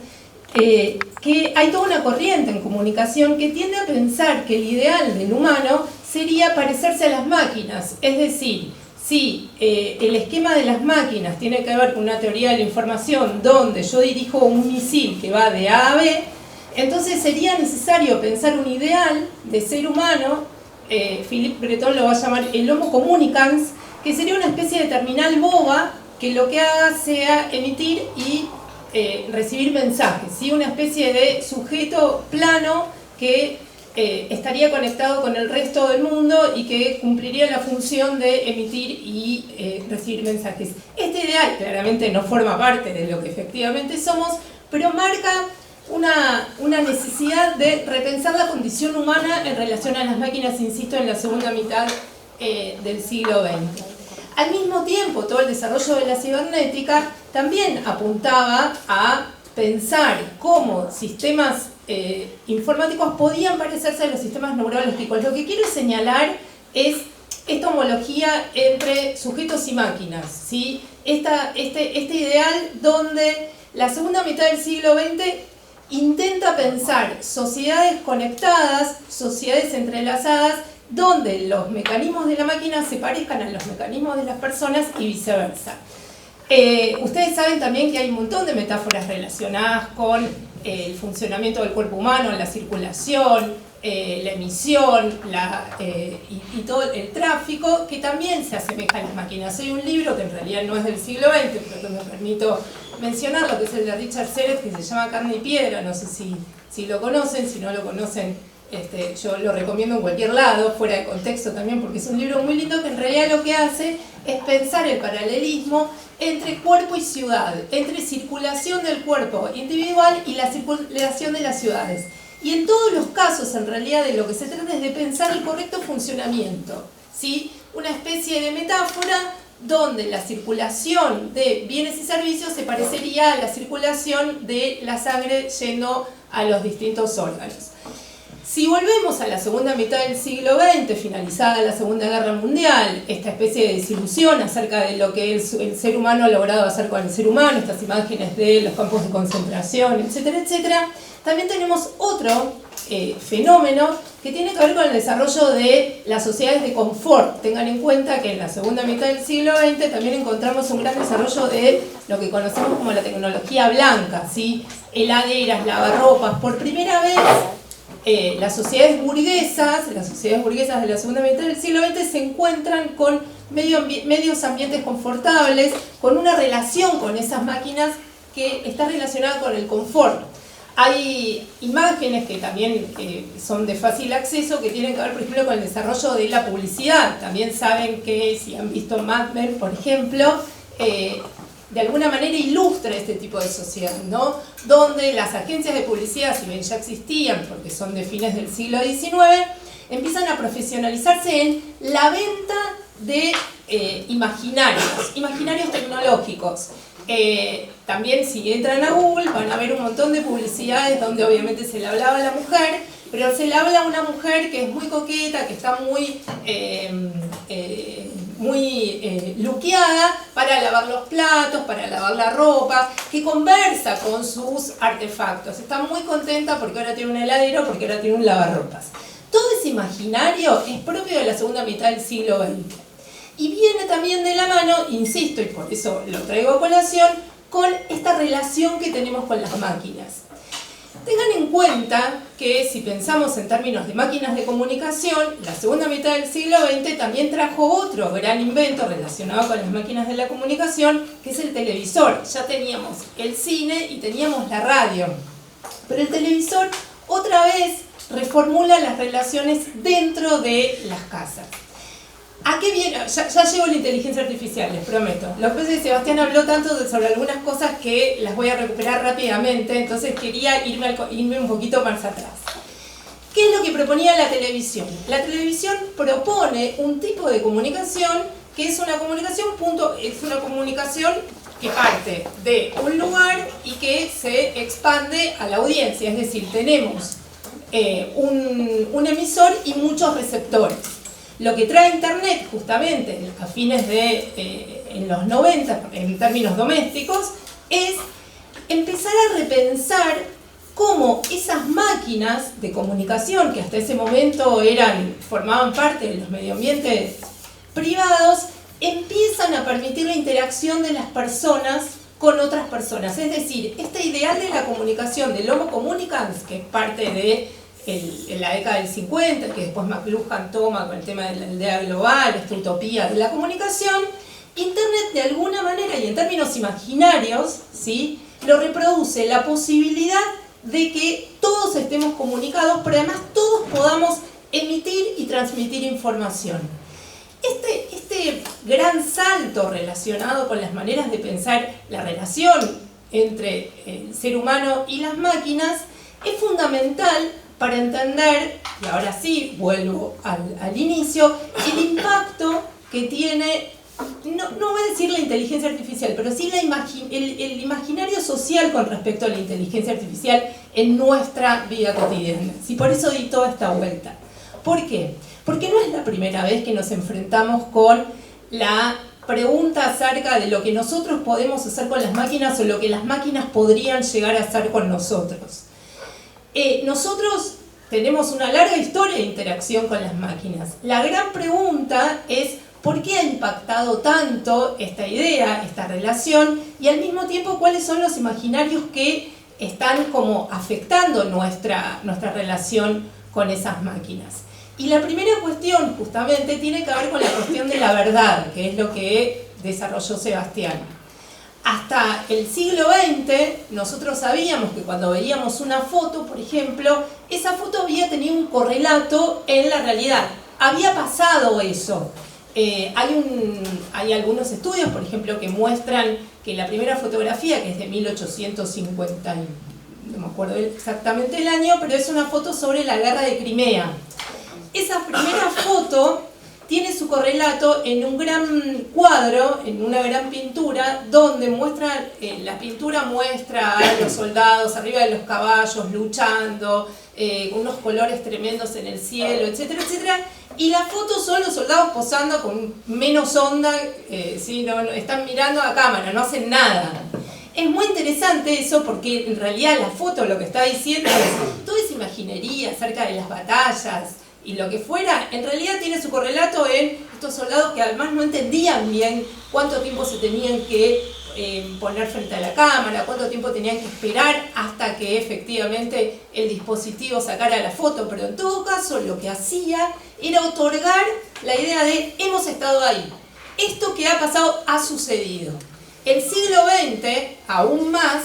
que hay toda una corriente en comunicación que tiende a pensar que el ideal del humano sería parecerse a las máquinas. Es decir, si el esquema de las máquinas tiene que ver con una teoría de la información donde yo dirijo un misil que va de A a B, entonces sería necesario pensar un ideal de ser humano, Philippe Breton lo va a llamar el Homo Communicans, que sería una especie de terminal boba que lo que haga sea emitir y recibir mensajes, ¿sí? Una especie de sujeto plano que estaría conectado con el resto del mundo y que cumpliría la función de emitir y recibir mensajes. Este ideal claramente no forma parte de lo que efectivamente somos, pero marca una necesidad de repensar la condición humana en relación a las máquinas, insisto, en la segunda mitad del siglo XX. Al mismo tiempo, todo el desarrollo de la cibernética también apuntaba a pensar cómo sistemas informáticos podían parecerse a los sistemas neurológicos. Lo que quiero señalar es esta homología entre sujetos y máquinas, ¿sí? Este ideal donde la segunda mitad del siglo XX intenta pensar sociedades conectadas, sociedades entrelazadas, donde los mecanismos de la máquina se parezcan a los mecanismos de las personas y viceversa. Ustedes saben también que hay un montón de metáforas relacionadas con el funcionamiento del cuerpo humano, la circulación, la emisión y todo el tráfico, que también se asemeja a las máquinas. Hay un libro que en realidad no es del siglo XX, pero que me permito mencionarlo, que es el de Richard Serret, que se llama Carne y Piedra. No sé si lo conocen, si no lo conocen, yo lo recomiendo en cualquier lado, fuera de contexto también, porque es un libro muy lindo que en realidad lo que hace es pensar el paralelismo entre cuerpo y ciudad, entre circulación del cuerpo individual y la circulación de las ciudades. Y en todos los casos, en realidad, de lo que se trata es de pensar el correcto funcionamiento, ¿sí?, una especie de metáfora donde la circulación de bienes y servicios se parecería a la circulación de la sangre yendo a los distintos órganos. Si volvemos a la segunda mitad del siglo XX, finalizada la Segunda Guerra Mundial, esta especie de desilusión acerca de lo que el ser humano ha logrado hacer con el ser humano, estas imágenes de los campos de concentración, etcétera, etcétera, también tenemos otro fenómeno que tiene que ver con el desarrollo de las sociedades de confort. Tengan en cuenta que en la segunda mitad del siglo XX también encontramos un gran desarrollo de lo que conocemos como la tecnología blanca, ¿sí? Heladeras, lavarropas. Por primera vez, las sociedades burguesas de la segunda mitad del siglo XX se encuentran con medios ambientes confortables, con una relación con esas máquinas que está relacionada con el confort. Hay imágenes que también son de fácil acceso que tienen que ver, por ejemplo, con el desarrollo de la publicidad. También saben que, si han visto Mad Men, por ejemplo, de alguna manera ilustra este tipo de sociedad, ¿no? Donde las agencias de publicidad, si bien ya existían, porque son de fines del siglo XIX, empiezan a profesionalizarse en la venta de imaginarios tecnológicos. También, si entran a Google, van a ver un montón de publicidades donde obviamente se le hablaba a la mujer, pero se le habla a una mujer que es muy coqueta, que está muy luqueada para lavar los platos, para lavar la ropa, que conversa con sus artefactos. Está muy contenta porque ahora tiene un heladero, porque ahora tiene un lavarropas. Todo ese imaginario es propio de la segunda mitad del siglo XX. Y viene también de la mano, insisto, y por eso lo traigo a colación, con esta relación que tenemos con las máquinas. Tengan en cuenta que si pensamos en términos de máquinas de comunicación, la segunda mitad del siglo XX también trajo otro gran invento relacionado con las máquinas de la comunicación, que es el televisor. Ya teníamos el cine y teníamos la radio, pero el televisor otra vez reformula las relaciones dentro de las casas. ¿A qué viene? Ya llegó la inteligencia artificial, les prometo. Lo que pasa es que Sebastián habló tanto sobre algunas cosas que las voy a recuperar rápidamente, entonces quería irme un poquito más atrás. ¿Qué es lo que proponía la televisión? La televisión propone un tipo de comunicación que es una comunicación que parte de un lugar y que se expande a la audiencia, es decir, tenemos un emisor y muchos receptores. Lo que trae Internet, justamente a fines en los 90, en términos domésticos, es empezar a repensar cómo esas máquinas de comunicación, que hasta ese momento formaban parte de los medioambientes privados, empiezan a permitir la interacción de las personas con otras personas. Es decir, este ideal de la comunicación, del homo communicans, que es parte de la década del 50, que después McLuhan toma con el tema de la aldea global, esta utopía de la comunicación, Internet de alguna manera, y en términos imaginarios, ¿sí?, lo reproduce la posibilidad de que todos estemos comunicados, pero además todos podamos emitir y transmitir información. Este gran salto relacionado con las maneras de pensar la relación entre el ser humano y las máquinas es fundamental para entender, y ahora sí vuelvo al inicio, el impacto que tiene, no voy a decir la inteligencia artificial, pero sí el imaginario social con respecto a la inteligencia artificial en nuestra vida cotidiana. Sí, por eso di toda esta vuelta. ¿Por qué? Porque no es la primera vez que nos enfrentamos con la pregunta acerca de lo que nosotros podemos hacer con las máquinas o lo que las máquinas podrían llegar a hacer con nosotros. Nosotros tenemos una larga historia de interacción con las máquinas. La gran pregunta es ¿por qué ha impactado tanto esta idea, esta relación? Y al mismo tiempo, ¿cuáles son los imaginarios que están como afectando nuestra relación con esas máquinas? Y la primera cuestión justamente tiene que ver con la cuestión de la verdad, que es lo que desarrolló Sebastián. Hasta el siglo XX nosotros sabíamos que cuando veíamos una foto, por ejemplo, esa foto había tenido un correlato en la realidad. Había pasado eso. Hay algunos estudios, por ejemplo, que muestran que la primera fotografía, que es de 1850, no me acuerdo exactamente el año, pero es una foto sobre la guerra de Crimea. Esa primera foto tiene su correlato en un gran cuadro, en una gran pintura, donde muestra, la pintura muestra a los soldados arriba de los caballos luchando, con unos colores tremendos en el cielo, etcétera, etcétera. Y la foto son los soldados posando con menos onda, ¿sí? No, están mirando a cámara, no hacen nada. Es muy interesante eso porque en realidad la foto lo que está diciendo es toda esa imaginería acerca de las batallas y lo que fuera, en realidad tiene su correlato en estos soldados que además no entendían bien cuánto tiempo se tenían que poner frente a la cámara, cuánto tiempo tenían que esperar hasta que efectivamente el dispositivo sacara la foto, pero en todo caso lo que hacía era otorgar la idea de hemos estado ahí, esto que ha pasado ha sucedido. El siglo XX, aún más,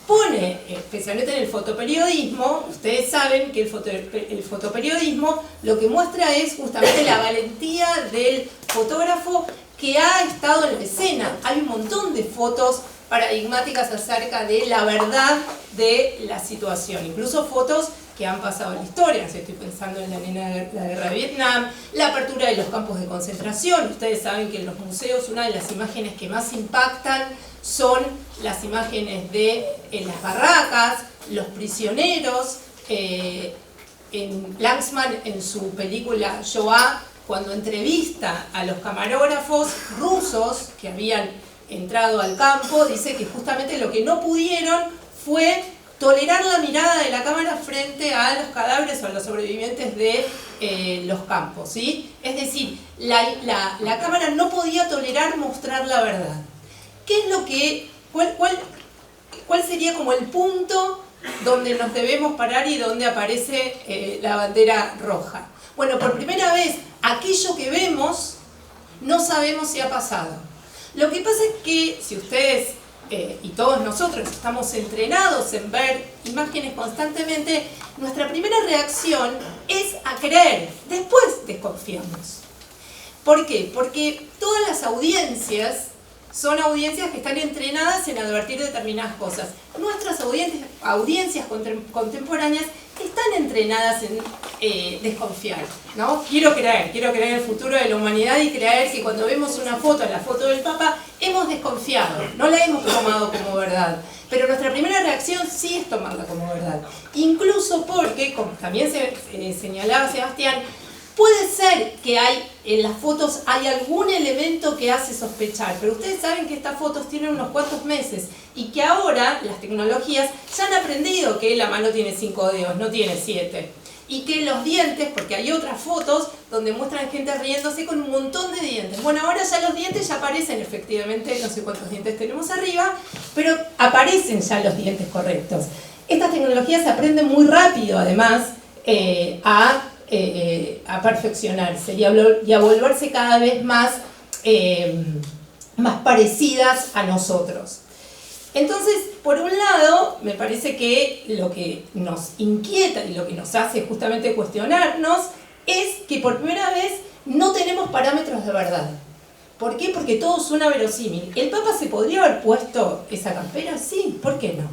pone, especialmente en el fotoperiodismo, ustedes saben que el fotoperiodismo lo que muestra es justamente la valentía del fotógrafo que ha estado en la escena. Hay un montón de fotos paradigmáticas acerca de la verdad de la situación, incluso fotos que han pasado en la historia. Estoy pensando en la guerra de Vietnam, la apertura de los campos de concentración. Ustedes saben que en los museos una de las imágenes que más impactan son las imágenes de las barracas, los prisioneros. En Lanzmann, en su película Shoah, cuando entrevista a los camarógrafos rusos que habían entrado al campo, dice que justamente lo que no pudieron fue tolerar la mirada de la cámara frente a los cadáveres o a los sobrevivientes de los campos, ¿sí? Es decir, la cámara no podía tolerar mostrar la verdad. ¿Qué es lo que, cuál sería como el punto donde nos debemos parar y donde aparece la bandera roja? Bueno, por primera vez, aquello que vemos no sabemos si ha pasado. Lo que pasa es que si ustedes y todos nosotros estamos entrenados en ver imágenes constantemente, nuestra primera reacción es a creer, después desconfiamos. ¿Por qué? Porque todas las audiencias son audiencias que están entrenadas en advertir determinadas cosas. Nuestras audiencias contemporáneas están entrenadas en desconfiar, ¿no? Quiero creer en el futuro de la humanidad y creer que cuando vemos una foto, la foto del Papa, hemos desconfiado, no la hemos tomado como verdad. Pero nuestra primera reacción sí es tomarla como verdad. Incluso porque, como también se señalaba Sebastián, puede ser que en las fotos hay algún elemento que hace sospechar, pero ustedes saben que estas fotos tienen unos cuantos meses y que ahora las tecnologías ya han aprendido que la mano tiene 5 dedos, no tiene 7. Y que los dientes, porque hay otras fotos donde muestran gente riéndose con un montón de dientes. Bueno, ahora ya los dientes ya aparecen efectivamente, no sé cuántos dientes tenemos arriba, pero aparecen ya los dientes correctos. Estas tecnologías se aprenden muy rápido además a perfeccionarse y a volverse cada vez más parecidas a nosotros. Entonces, por un lado, me parece que lo que nos inquieta y lo que nos hace justamente cuestionarnos es que por primera vez no tenemos parámetros de verdad. ¿Por qué? Porque todo suena verosímil. ¿El Papa se podría haber puesto esa campera? Sí, ¿por qué no?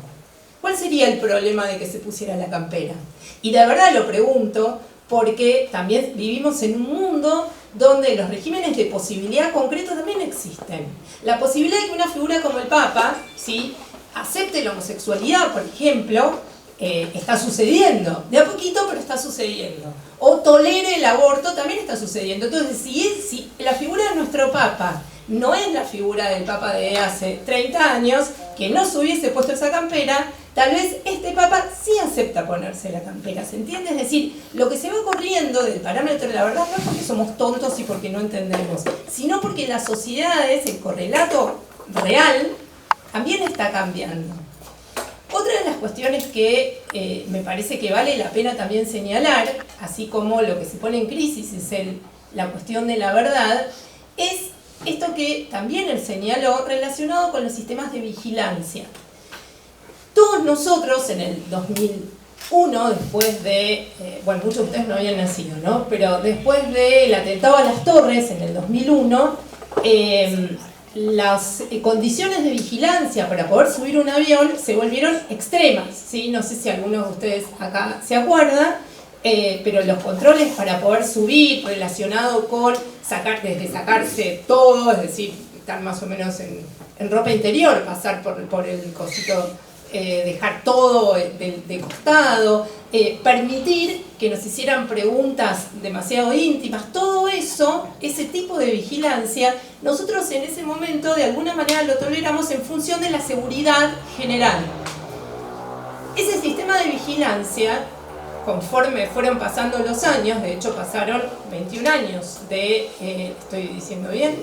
¿Cuál sería el problema de que se pusiera la campera? Y de verdad lo pregunto porque también vivimos en un mundo donde los regímenes de posibilidad concreta también existen. La posibilidad de que una figura como el Papa, ¿sí?, acepte la homosexualidad, por ejemplo, está sucediendo. De a poquito, pero está sucediendo. O tolere el aborto, también está sucediendo. Entonces, si la figura de nuestro Papa no es la figura del Papa de hace 30 años, que no se hubiese puesto esa campera, tal vez este Papa sí acepta ponerse la campera, ¿se entiende? Es decir, lo que se va corriendo del parámetro de la verdad no es porque somos tontos y porque no entendemos, sino porque las sociedades, el correlato real, también está cambiando. Otra de las cuestiones que me parece que vale la pena también señalar, así como lo que se pone en crisis es la cuestión de la verdad, es esto que también él señaló relacionado con los sistemas de vigilancia. Todos nosotros en el 2001, después de, bueno, muchos de ustedes no habían nacido, ¿no? Pero después del atentado a las Torres en el 2001, las condiciones de vigilancia para poder subir un avión se volvieron extremas, ¿sí? No sé si alguno de ustedes acá se acuerda. pero los controles para poder subir relacionado con desde sacarse todo, es decir, estar más o menos en ropa interior, pasar por el cosito, dejar todo de costado, permitir que nos hicieran preguntas demasiado íntimas, todo eso, ese tipo de vigilancia, nosotros en ese momento de alguna manera lo toleramos en función de la seguridad general. Ese sistema de vigilancia, conforme fueron pasando los años, de hecho pasaron 21 años estoy diciendo bien,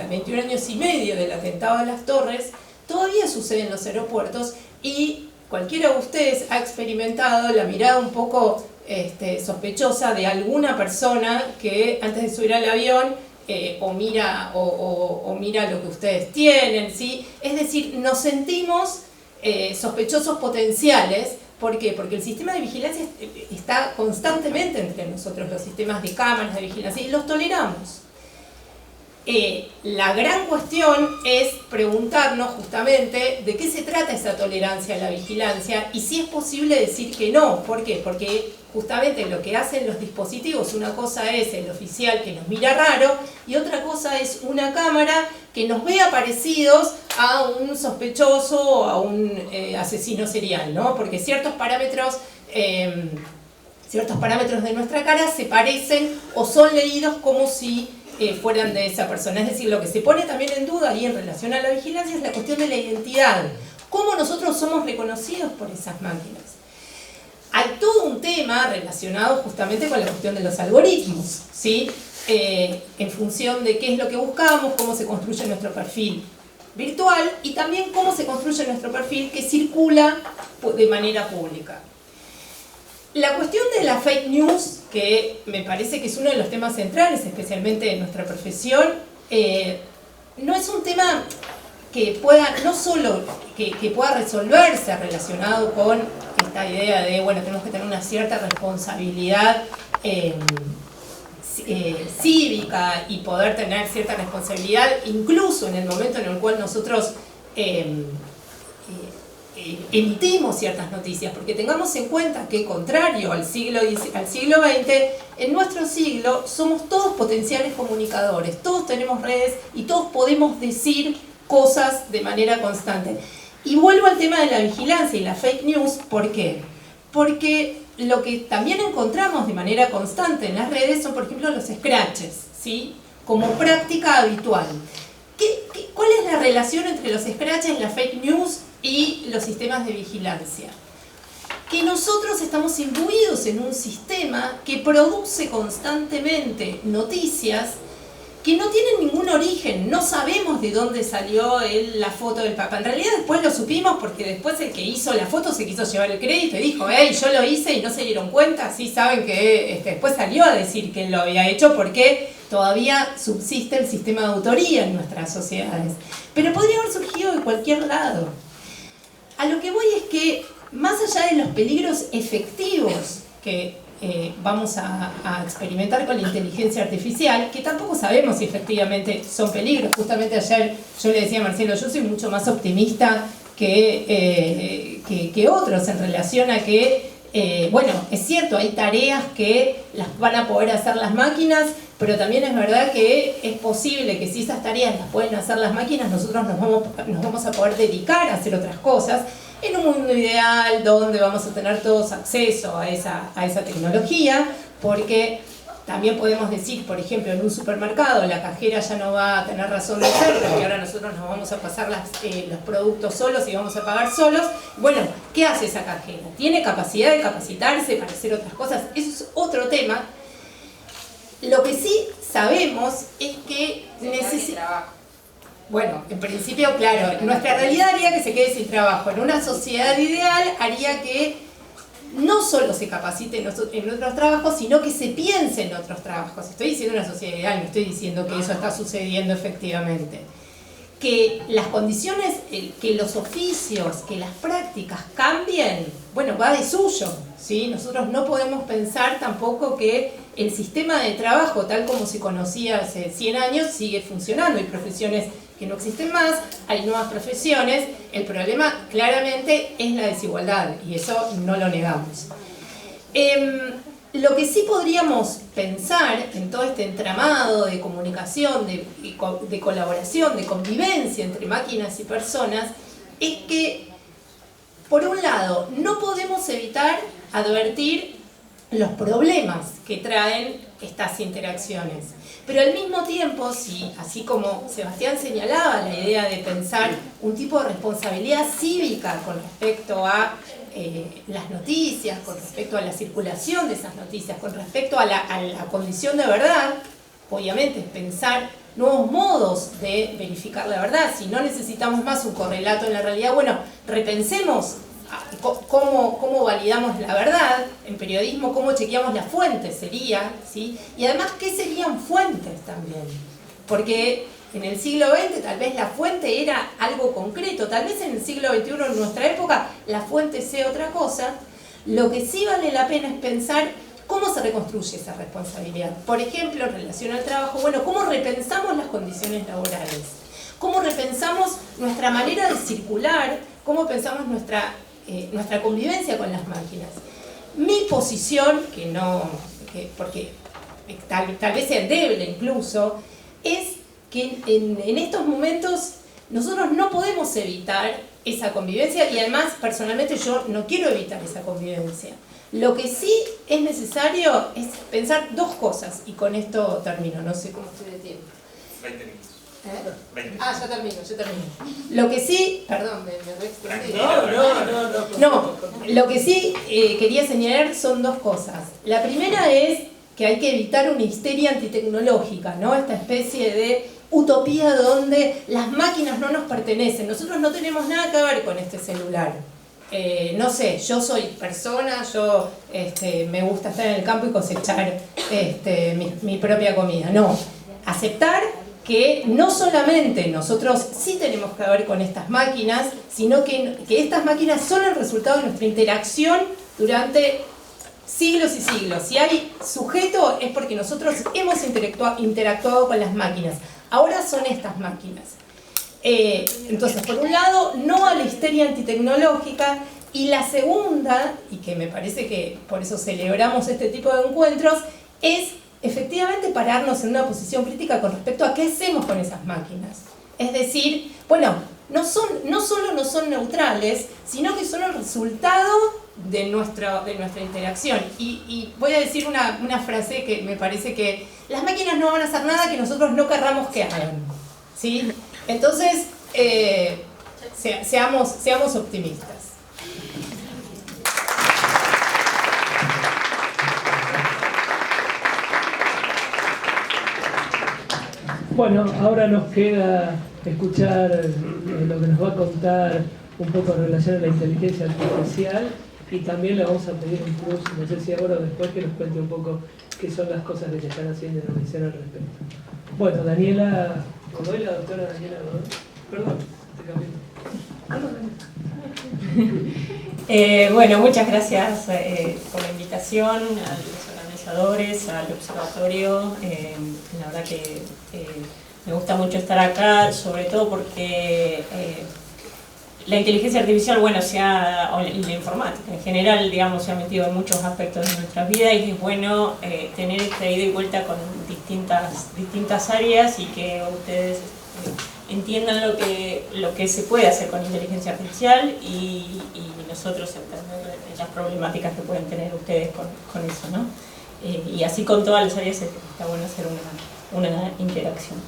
21 años y medio del atentado a las Torres, todavía sucede en los aeropuertos y cualquiera de ustedes ha experimentado la mirada un poco sospechosa de alguna persona que antes de subir al avión o mira lo que ustedes tienen, ¿sí? Es decir, nos sentimos sospechosos potenciales. ¿Por qué? Porque el sistema de vigilancia está constantemente entre nosotros, los sistemas de cámaras de vigilancia, y los toleramos. La gran cuestión es preguntarnos justamente de qué se trata esa tolerancia a la vigilancia y si es posible decir que no. ¿Por qué? Porque justamente lo que hacen los dispositivos, una cosa es el oficial que nos mira raro y otra cosa es una cámara que nos vea parecidos a un sospechoso o a un asesino serial, ¿no? Porque ciertos parámetros de nuestra cara se parecen o son leídos como si fueran de esa persona. Es decir, lo que se pone también en duda y en relación a la vigilancia es la cuestión de la identidad. ¿Cómo nosotros somos reconocidos por esas máquinas? Hay todo un tema relacionado justamente con la cuestión de los algoritmos, ¿sí? En función de qué es lo que buscamos, cómo se construye nuestro perfil virtual y también cómo se construye nuestro perfil que circula de manera pública. La cuestión de la fake news, que me parece que es uno de los temas centrales, especialmente en nuestra profesión, no es un tema que pueda, no solo que pueda resolverse relacionado con esta idea de, bueno, tenemos que tener una cierta responsabilidad cívica y poder tener cierta responsabilidad incluso en el momento en el cual nosotros emitimos ciertas noticias, porque tengamos en cuenta que contrario al siglo XX, en nuestro siglo somos todos potenciales comunicadores, todos tenemos redes y todos podemos decir cosas de manera constante. Y vuelvo al tema de la vigilancia y la fake news, ¿por qué? Porque lo que también encontramos de manera constante en las redes son, por ejemplo, los scratches, ¿sí? Como práctica habitual. ¿Cuál es la relación entre los scratches, la fake news y los sistemas de vigilancia? Que nosotros estamos imbuidos en un sistema que produce constantemente noticias que no tienen ningún origen, no sabemos de dónde salió la foto del Papa. En realidad después lo supimos porque después el que hizo la foto se quiso llevar el crédito y dijo, hey, yo lo hice y no se dieron cuenta. Sí saben que después salió a decir que él lo había hecho porque todavía subsiste el sistema de autoría en nuestras sociedades. Pero podría haber surgido de cualquier lado. A lo que voy es que, más allá de los peligros efectivos que vamos a experimentar con la inteligencia artificial, que tampoco sabemos si efectivamente son peligros. Justamente ayer yo le decía a Marcelo, yo soy mucho más optimista que otros en relación a que, bueno, es cierto, hay tareas que las van a poder hacer las máquinas, pero también es verdad que es posible que si esas tareas las pueden hacer las máquinas, nosotros nos vamos a poder dedicar a hacer otras cosas, en un mundo ideal donde vamos a tener todos acceso a esa tecnología, porque también podemos decir, por ejemplo, en un supermercado la cajera ya no va a tener razón de ser, porque ahora nosotros nos vamos a pasar los productos solos y vamos a pagar solos. Bueno, ¿qué hace esa cajera? ¿Tiene capacidad de capacitarse para hacer otras cosas? Eso es otro tema. Lo que sí sabemos es que necesitamos... Bueno, en principio, claro, nuestra realidad haría que se quede sin trabajo. En una sociedad ideal haría que no solo se capacite en otros trabajos, sino que se piense en otros trabajos. Estoy diciendo una sociedad ideal, no estoy diciendo que eso está sucediendo efectivamente. Que las condiciones, que los oficios, que las prácticas cambien, bueno, va de suyo, ¿sí? Nosotros no podemos pensar tampoco que el sistema de trabajo, tal como se conocía hace 100 años, sigue funcionando. Hay profesiones que no existen más, hay nuevas profesiones. El problema claramente es la desigualdad y eso no lo negamos. Lo que sí podríamos pensar en todo este entramado de comunicación, de colaboración, de convivencia entre máquinas y personas, es que, por un lado, no podemos evitar advertir los problemas que traen estas interacciones. Pero al mismo tiempo, si, así como Sebastián señalaba la idea de pensar un tipo de responsabilidad cívica con respecto a las noticias, con respecto a la circulación de esas noticias, con respecto a la condición de verdad, obviamente es pensar nuevos modos de verificar la verdad. Si no necesitamos más un correlato en la realidad, bueno, repensemos cómo validamos la verdad en periodismo, cómo chequeamos las fuentes sería, ¿sí? Y además, ¿qué serían fuentes también? Porque en el siglo XX tal vez la fuente era algo concreto, tal vez en el siglo XXI, en nuestra época, la fuente sea otra cosa. Lo que sí vale la pena es pensar cómo se reconstruye esa responsabilidad. Por ejemplo, en relación al trabajo, bueno, cómo repensamos las condiciones laborales, cómo repensamos nuestra manera de circular, cómo pensamos nuestra convivencia con las máquinas. Mi posición, porque tal vez sea endeble incluso, es que en estos momentos nosotros no podemos evitar esa convivencia, y además personalmente yo no quiero evitar esa convivencia. Lo que sí es necesario es pensar dos cosas, y con esto termino, no sé cómo estoy de tiempo. 20 minutos. 20. Ah, yo termino. Lo que sí, perdón, me reextendí. No, lo que sí quería señalar son dos cosas. La primera es que hay que evitar una histeria antitecnológica, ¿no? Esta especie de utopía donde las máquinas no nos pertenecen. Nosotros no tenemos nada que ver con este celular. No sé, yo soy persona, yo me gusta estar en el campo y cosechar mi propia comida. No, aceptar que no solamente nosotros sí tenemos que ver con estas máquinas, sino que estas máquinas son el resultado de nuestra interacción durante siglos y siglos. Si hay sujeto es porque nosotros hemos interactuado con las máquinas. Ahora son estas máquinas. Entonces, por un lado, no a la histeria antitecnológica, y la segunda, y que me parece que por eso celebramos este tipo de encuentros, es efectivamente pararnos en una posición crítica con respecto a qué hacemos con esas máquinas. Es decir, bueno, no solo no son neutrales, sino que son el resultado de nuestra interacción. Y voy a decir una frase que me parece que las máquinas no van a hacer nada que nosotros no querramos que hagan, ¿sí? Entonces, seamos optimistas. Bueno, ahora nos queda escuchar lo que nos va a contar un poco en relación a la inteligencia artificial, y también le vamos a pedir un plus, no sé si ahora o después, que nos cuente un poco qué son las cosas que se están haciendo y lo que hicieron al respecto. Bueno, Daniela Godoy, la doctora Daniela Godoy. Perdón, te cambié. Bueno, muchas gracias por la invitación, a los organizadores, al observatorio. La verdad que me gusta mucho estar acá, sobre todo porque la inteligencia artificial, bueno, y la informática en general, digamos, se ha metido en muchos aspectos de nuestras vidas, y es bueno tener esta ida y vuelta con distintas áreas, y que ustedes entiendan lo que se puede hacer con inteligencia artificial, y nosotros entender las problemáticas que pueden tener ustedes con eso, ¿no? Y así con todas las áreas está bueno hacer una interacción.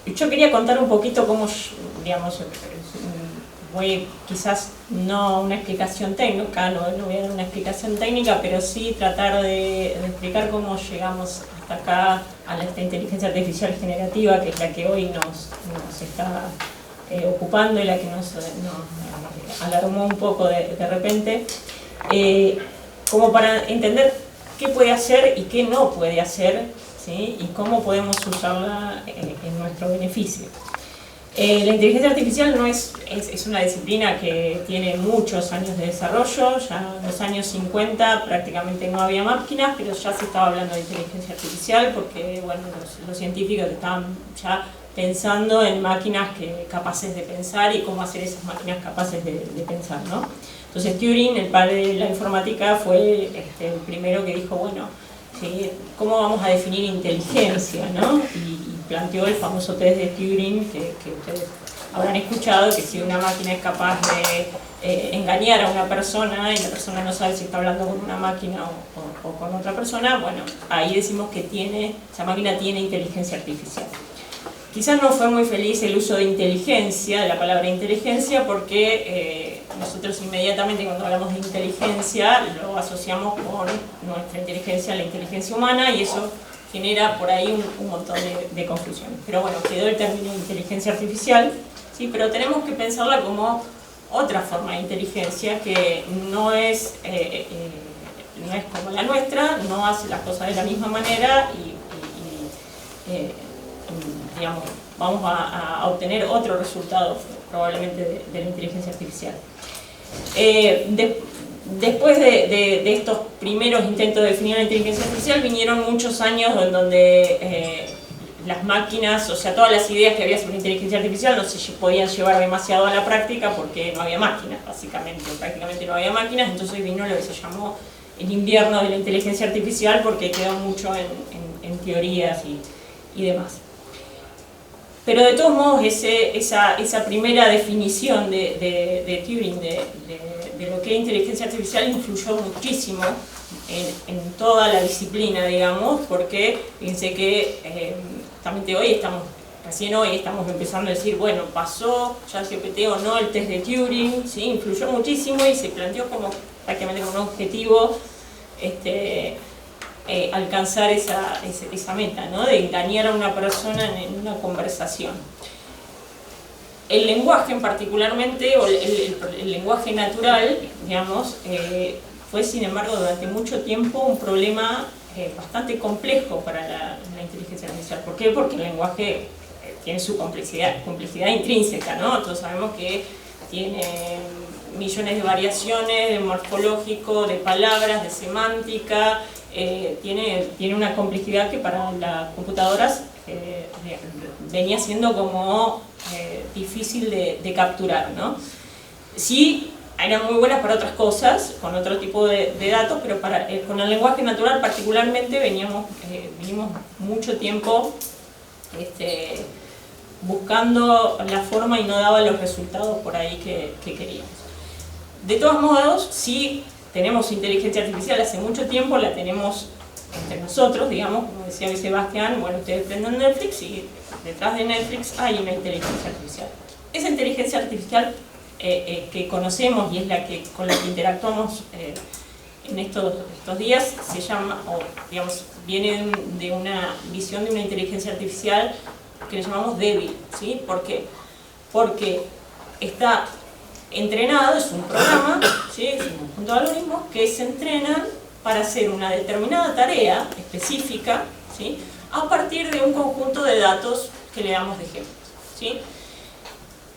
Yo quería contar un poquito cómo, digamos, quizás no una explicación técnica, no voy a dar una explicación técnica, pero sí tratar de explicar cómo llegamos hasta acá a esta inteligencia artificial generativa, que es la que hoy nos está ocupando, y la que nos alarmó un poco de repente, como para entender qué puede hacer y qué no puede hacer, ¿sí? Y cómo podemos usarla en nuestro beneficio. La inteligencia artificial no es una disciplina que tiene muchos años de desarrollo. Ya en los años 50 prácticamente no había máquinas, pero ya se estaba hablando de inteligencia artificial porque bueno, los científicos estaban ya pensando en máquinas capaces de pensar y cómo hacer esas máquinas capaces de pensar, ¿no? Entonces Turing, el padre de la informática, fue el primero que dijo, bueno, ¿sí? ¿Cómo vamos a definir inteligencia, ¿no? Y planteó el famoso test de Turing, que ustedes habrán escuchado, que si una máquina es capaz de engañar a una persona y la persona no sabe si está hablando con una máquina o con otra persona, bueno, ahí decimos que esa máquina tiene inteligencia artificial. Quizás no fue muy feliz el uso de inteligencia, de la palabra inteligencia, porque nosotros inmediatamente cuando hablamos de inteligencia lo asociamos con nuestra inteligencia, la inteligencia humana, y eso genera por ahí un montón de confusiones. Pero bueno, quedó el término de inteligencia artificial, ¿sí? Pero tenemos que pensarla como otra forma de inteligencia que no es como la nuestra, no hace las cosas de la misma manera digamos, vamos a obtener otro resultado probablemente de la inteligencia artificial. Después de estos primeros intentos de definir la inteligencia artificial vinieron muchos años en donde las máquinas, o sea, todas las ideas que había sobre inteligencia artificial no se podían llevar demasiado a la práctica porque no había máquinas, básicamente, prácticamente no había máquinas. Entonces vino lo que se llamó el invierno de la inteligencia artificial porque quedó mucho en teorías y demás. Pero de todos modos, esa primera definición de Turing de lo que es inteligencia artificial influyó muchísimo en toda la disciplina, digamos, porque fíjense que recién hoy estamos empezando a decir, bueno, pasó ChatGPT o no el test de Turing, ¿sí? Influyó muchísimo y se planteó prácticamente como un objetivo alcanzar esa meta, ¿no? De engañar a una persona en una conversación. El lenguaje particularmente, o el lenguaje natural, digamos, fue sin embargo durante mucho tiempo un problema bastante complejo para la inteligencia artificial. ¿Por qué? Porque el lenguaje tiene su complejidad intrínseca, ¿no? Todos sabemos que tiene millones de variaciones, de morfológico, de palabras, de semántica, tiene una complejidad que para las computadoras venía siendo como difícil de capturar, ¿no? Sí, eran muy buenas para otras cosas, con otro tipo de datos, pero con el lenguaje natural particularmente venimos mucho tiempo buscando la forma y no daba los resultados por ahí que queríamos. De todos modos, sí tenemos inteligencia artificial hace mucho tiempo, la tenemos entre nosotros, digamos, como decía hoy Sebastián, bueno, ustedes prenden Netflix y detrás de Netflix hay una inteligencia artificial. Esa inteligencia artificial que conocemos y es con la que interactuamos en estos días se llama, o digamos, viene de una visión de una inteligencia artificial que le llamamos débil, ¿sí? ¿Por qué? Porque está entrenado, es un programa, ¿sí? Es un conjunto de algoritmos que se entrenan para hacer una determinada tarea específica, ¿sí? A partir de un conjunto de datos que le damos de ejemplos, ¿sí?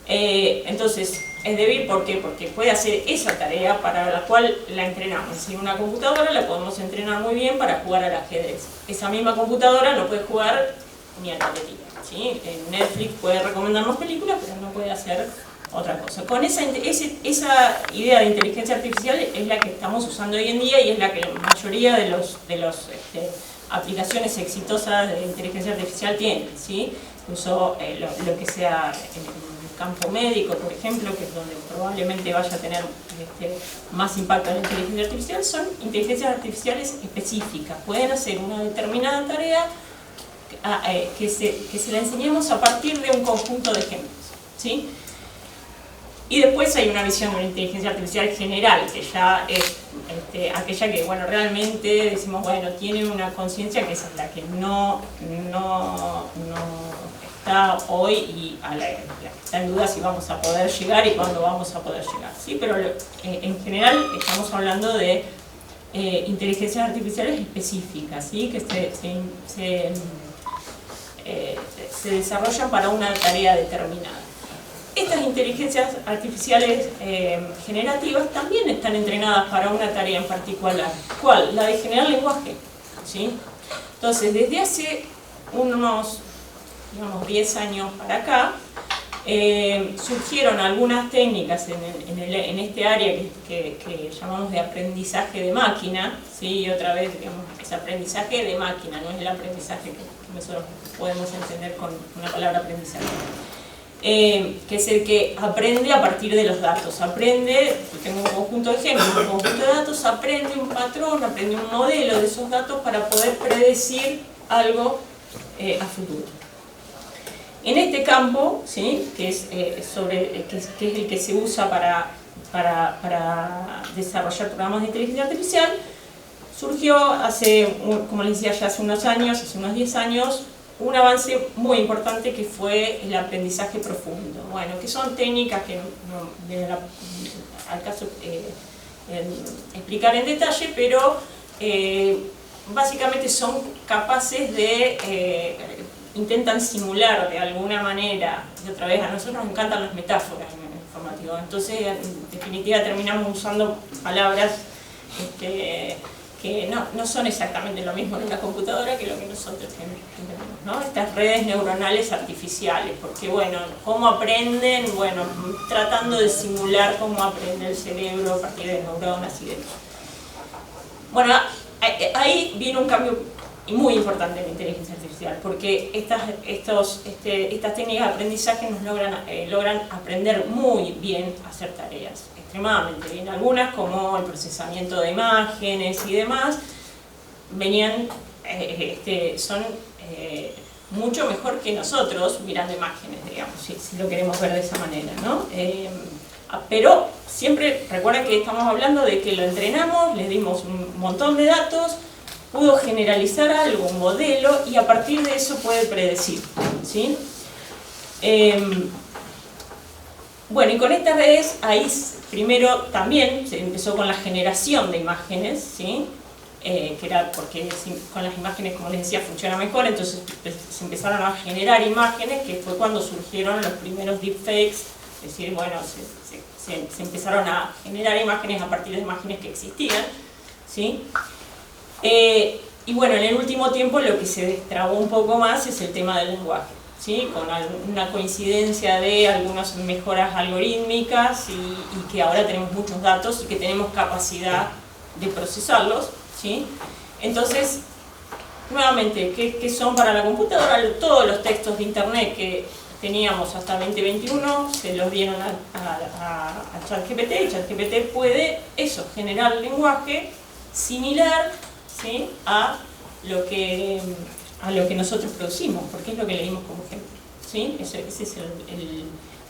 Entonces, es débil, ¿por qué? Porque puede hacer esa tarea para la cual la entrenamos. Si una computadora la podemos entrenar muy bien para jugar al ajedrez. Esa misma computadora no puede jugar ni a la atletismo, ¿sí? Netflix puede recomendarnos películas, pero no puede hacer otra cosa. Con esa idea de inteligencia artificial es la que estamos usando hoy en día y es la que la mayoría de las aplicaciones exitosas de inteligencia artificial tienen, ¿sí? Incluso lo que sea en el campo médico, por ejemplo, que es donde probablemente vaya a tener más impacto en la inteligencia artificial, son inteligencias artificiales específicas. Pueden hacer una determinada tarea que se la enseñemos a partir de un conjunto de ejemplos, ¿sí? Y después hay una visión de una inteligencia artificial general, que ya es aquella que, bueno, realmente decimos, bueno, tiene una conciencia que es la que no está hoy y a la que está en duda si vamos a poder llegar y cuándo vamos a poder llegar, ¿sí? Pero en general estamos hablando de inteligencias artificiales específicas, ¿sí? Que se desarrollan para una tarea determinada. estas inteligencias artificiales generativas también están entrenadas para una tarea en particular. ¿Cuál? La de generar lenguaje, ¿sí? Entonces, desde hace unos, digamos, 10 años para acá, surgieron algunas técnicas en este área que llamamos de aprendizaje de máquina, ¿sí? Y otra vez, digamos, es aprendizaje de máquina, no es el aprendizaje que nosotros podemos entender con una palabra aprendizaje. Que es el que aprende a partir de los datos, aprende, tengo un conjunto de ejemplos, un conjunto de datos, aprende un patrón, aprende un modelo de esos datos para poder predecir algo a futuro. En este campo, ¿sí? Que es el que se usa para desarrollar programas de inteligencia artificial, surgió hace, como les decía, ya hace unos años, hace unos 10 años, un avance muy importante que fue el aprendizaje profundo. Bueno, que son técnicas que no viene al caso explicar en detalle, pero básicamente son capaces de, intentan simular de alguna manera, y otra vez a nosotros nos encantan las metáforas en el informativo, entonces en definitiva terminamos usando palabras que no son exactamente lo mismo en una computadora que lo que nosotros entendemos, ¿no? Estas redes neuronales artificiales, porque bueno, ¿cómo aprenden? Bueno, tratando de simular cómo aprende el cerebro a partir de neuronas y demás. Bueno, ahí viene un cambio muy importante en la inteligencia artificial, porque estas técnicas de aprendizaje nos logran aprender muy bien a hacer tareas, extremadamente bien. Algunas, como el procesamiento de imágenes y demás, son mucho mejor que nosotros mirando imágenes, digamos, si lo queremos ver de esa manera, ¿no? Pero siempre recuerden que estamos hablando de que lo entrenamos, le dimos un montón de datos, pudo generalizar algo, un modelo, y a partir de eso puede predecir, ¿sí? Bueno, y con estas redes, ahí primero también se empezó con la generación de imágenes, ¿sí? Que era porque con las imágenes, como les decía, funciona mejor, entonces se empezaron a generar imágenes, que fue cuando surgieron los primeros deepfakes, es decir, bueno, se empezaron a generar imágenes a partir de imágenes que existían, ¿sí? Y bueno, en el último tiempo lo que se destrabó un poco más es el tema del lenguaje, ¿sí? Con una coincidencia de algunas mejoras algorítmicas y que ahora tenemos muchos datos y que tenemos capacidad de procesarlos, ¿sí? Entonces, nuevamente, ¿qué son para la computadora? Todos los textos de internet que teníamos hasta 2021 se los dieron a ChatGPT, y ChatGPT puede generar lenguaje similar, ¿sí? a lo que nosotros producimos, porque es lo que le dimos como ejemplo, ¿sí? Esa es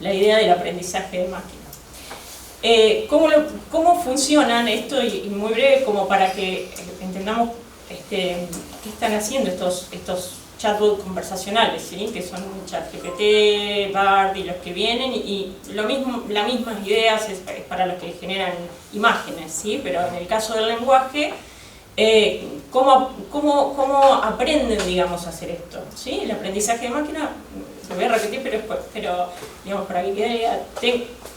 la idea del aprendizaje de máquina. ¿Cómo funcionan esto? Y muy breve, como para que entendamos qué están haciendo estos chatbots conversacionales, ¿sí? Que son ChatGPT, Bard y los que vienen, y las mismas ideas es para los que generan imágenes, ¿sí? Pero en el caso del lenguaje, ¿cómo aprenden, digamos, a hacer esto? ¿Sí? El aprendizaje de máquina, lo voy a repetir, pero digamos, para que quede idea,